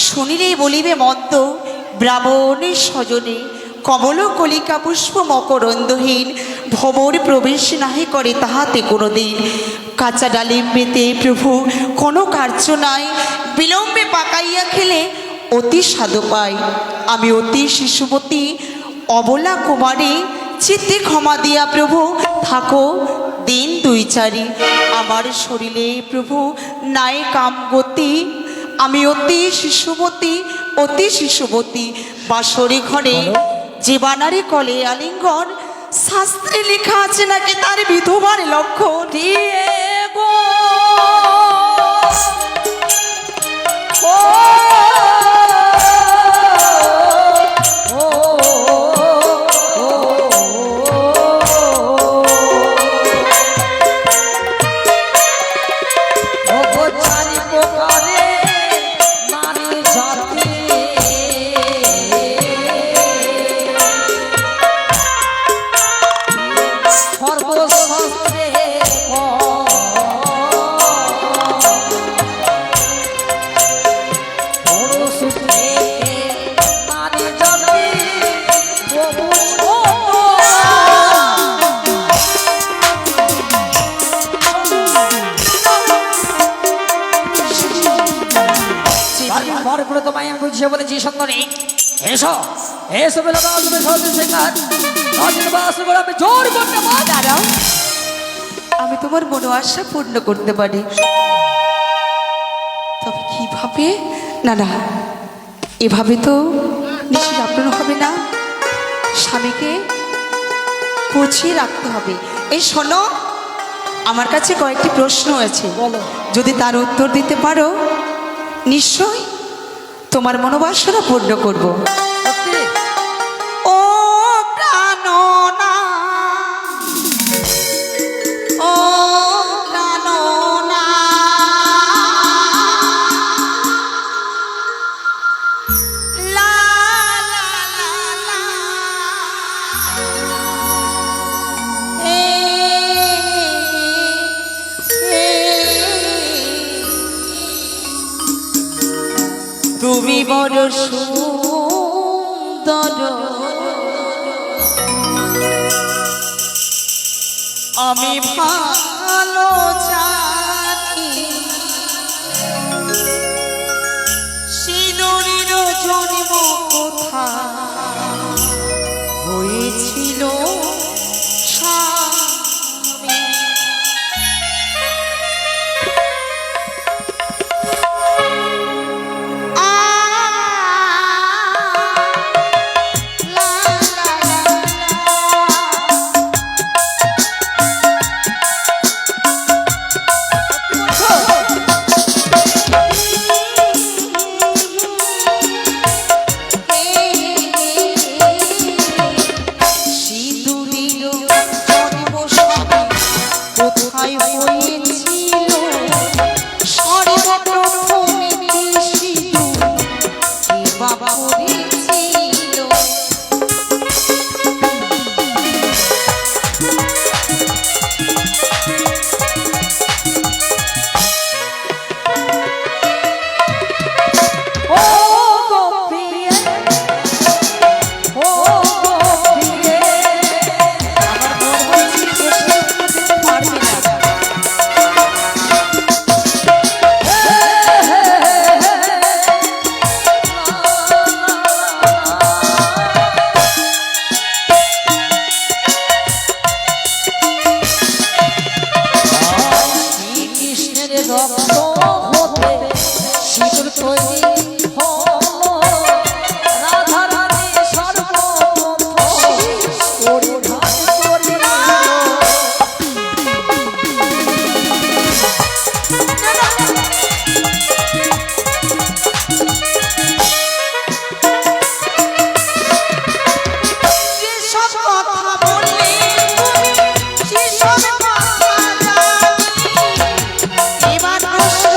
[SPEAKER 2] শুনিলেই বলিবে মন্দ ব্রাহ্মণের স্বজনে কমল কলিকা পুষ্প মকরন্দহীন ভবর প্রবেশ নাহি করে তাহাতে কোনো দিন। কাঁচা ডালিম পেতে প্রভু কোনো কার্য নাই, বিলম্বে পাকাইয়া খেলে অতি স্বাদু পাই। আমি অতি শিশুমতী অবলা কুমারী, চিত্তে ক্ষমা দিয়া প্রভু থাকো দিন দুই চারি। আমার শরীরে প্রভু নাই কাম গতি, আমি অতি শিশুমতী বাসরে ঘরে যে বানারে কলে আলিঙ্গন, শাস্ত্রে লেখা আছে নাকি তার বিধবার লক্ষণ।
[SPEAKER 1] দিয়ে গো সর্বশাস্ত্রে বারবার বার করে তোমায় আমি বুঝিয়ে বলেছি সুন্দরী এসো এসো বলে দাও তুমি সহজে শেখার নজর বাস করে আমি জোর করতে পারি
[SPEAKER 2] দাঁড়াও, আমি তোমার মনোবাসা পূর্ণ করতে পারি, তবে কিভাবে? না না, এভাবে তো নিশ্চয়ই আপনার হবে না, স্বামীকে পচিয়ে রাখতে হবে। এই শোনো, আমার কাছে কয়েকটি প্রশ্ন আছে,
[SPEAKER 1] বলো।
[SPEAKER 2] যদি তার উত্তর দিতে পারো নিশ্চয় তোমার মনোবাসনা পূর্ণ করব।
[SPEAKER 1] সত্যি
[SPEAKER 2] ও প্রাণনা, ও প্রাণনা, লা লা লা লা, হে হে, তুমি বড় সুন্দর, আমি ভালো জানি, সিঁদুরের জন্ম কোথায় হয়েছিল স্বামী। কোথায় হয়েছিল সর্বপ্রথমে সিঁদুর কে বাবা পড়েছিল?
[SPEAKER 1] ও গোপিয়ে ও গোপিয়ে
[SPEAKER 2] আমার মন বলছি এসে পারবে না।
[SPEAKER 1] কৃষ্ণের রক্ত হতে সিঁদুর তৈরি হলো রাধা রানী সর্বপ্রথম পরিধান করিল।
[SPEAKER 2] যেসব কথা বললে তুমি, সেসব কথা জানি, এবার প্রশ্ন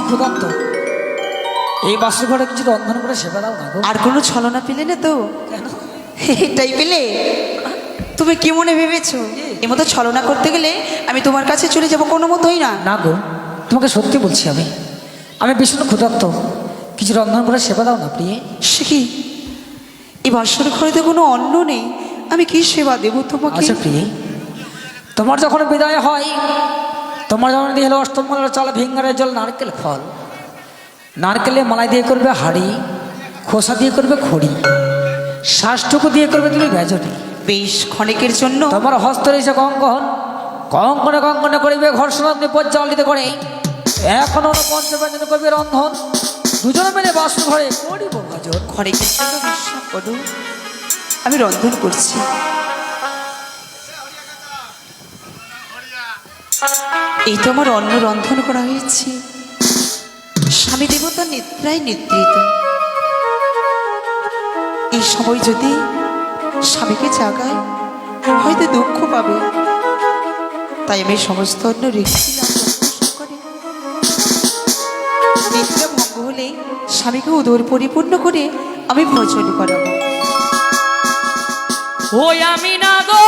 [SPEAKER 1] ক্ষুধার্ত, এই বাসর ঘরে কিছু রন্ধন করে সেবা দাও না গো।
[SPEAKER 2] আর কোনো ছলনা পেলে না তো?
[SPEAKER 1] কেন?
[SPEAKER 2] এটাই পেলে? তুমি কি মনে ভেবেছো এ মতো ছলনা করতে গেলে আমি তোমার কাছে চলে যাব? কোনো মতোই না।
[SPEAKER 1] না গো, তোমাকে সত্যি বলছি, আমি ভীষণ ক্ষুধার্ত, কিছু রন্ধন করে সেবা দাও না প্রিয়ে।
[SPEAKER 2] সে কি, এই বাসর ঘরে তো কোনো অন্ন নেই, আমি কি সেবা দেবো তোমাকে?
[SPEAKER 1] আচ্ছা প্রিয়ে, তোমার যখন বিদায় হয়, তোমার যেমন দিয়ে হলো অষ্টমঙ্গলের চাল, ভিঙ্গারের জল, নারকেল ফল, নারকেলে মালাই দিয়ে করবে হাড়ি, খোসা দিয়ে করবে খড়ি, শ্বাসটুকু দিয়ে করবে তুমি বেজটি।
[SPEAKER 2] বেশ ক্ষণিকের জন্য
[SPEAKER 1] তোমার হস্ত রয়েছে কঙ্কন, কঙ্কনে কঙ্কনে করিবে ঘর্ষণ, পর্যালিত করে এখন পঞ্চব্যঞ্জন করবে রন্ধন, দুজনে মিলে বাসন ঘরে করিব ভজন।
[SPEAKER 2] ক্ষণিকের জন্য বিশ্বাস করো, আমি রন্ধন করছি। এই তো আমার অন্ন রন্ধন করা হয়েছে, স্বামী দেবতা নিদ্রায় নিদ্রিত। এই সময় যদি স্বামীকে জাগায় হয়তো দুঃখ পাবে, তাই আমি সমস্ত অন্ন রেখেছিলাম। নিদ্রা ভঙ্গ হলে স্বামীকে উদর পরিপূর্ণ করে আমি ভোজন করাবো।
[SPEAKER 1] ওই আমি না গো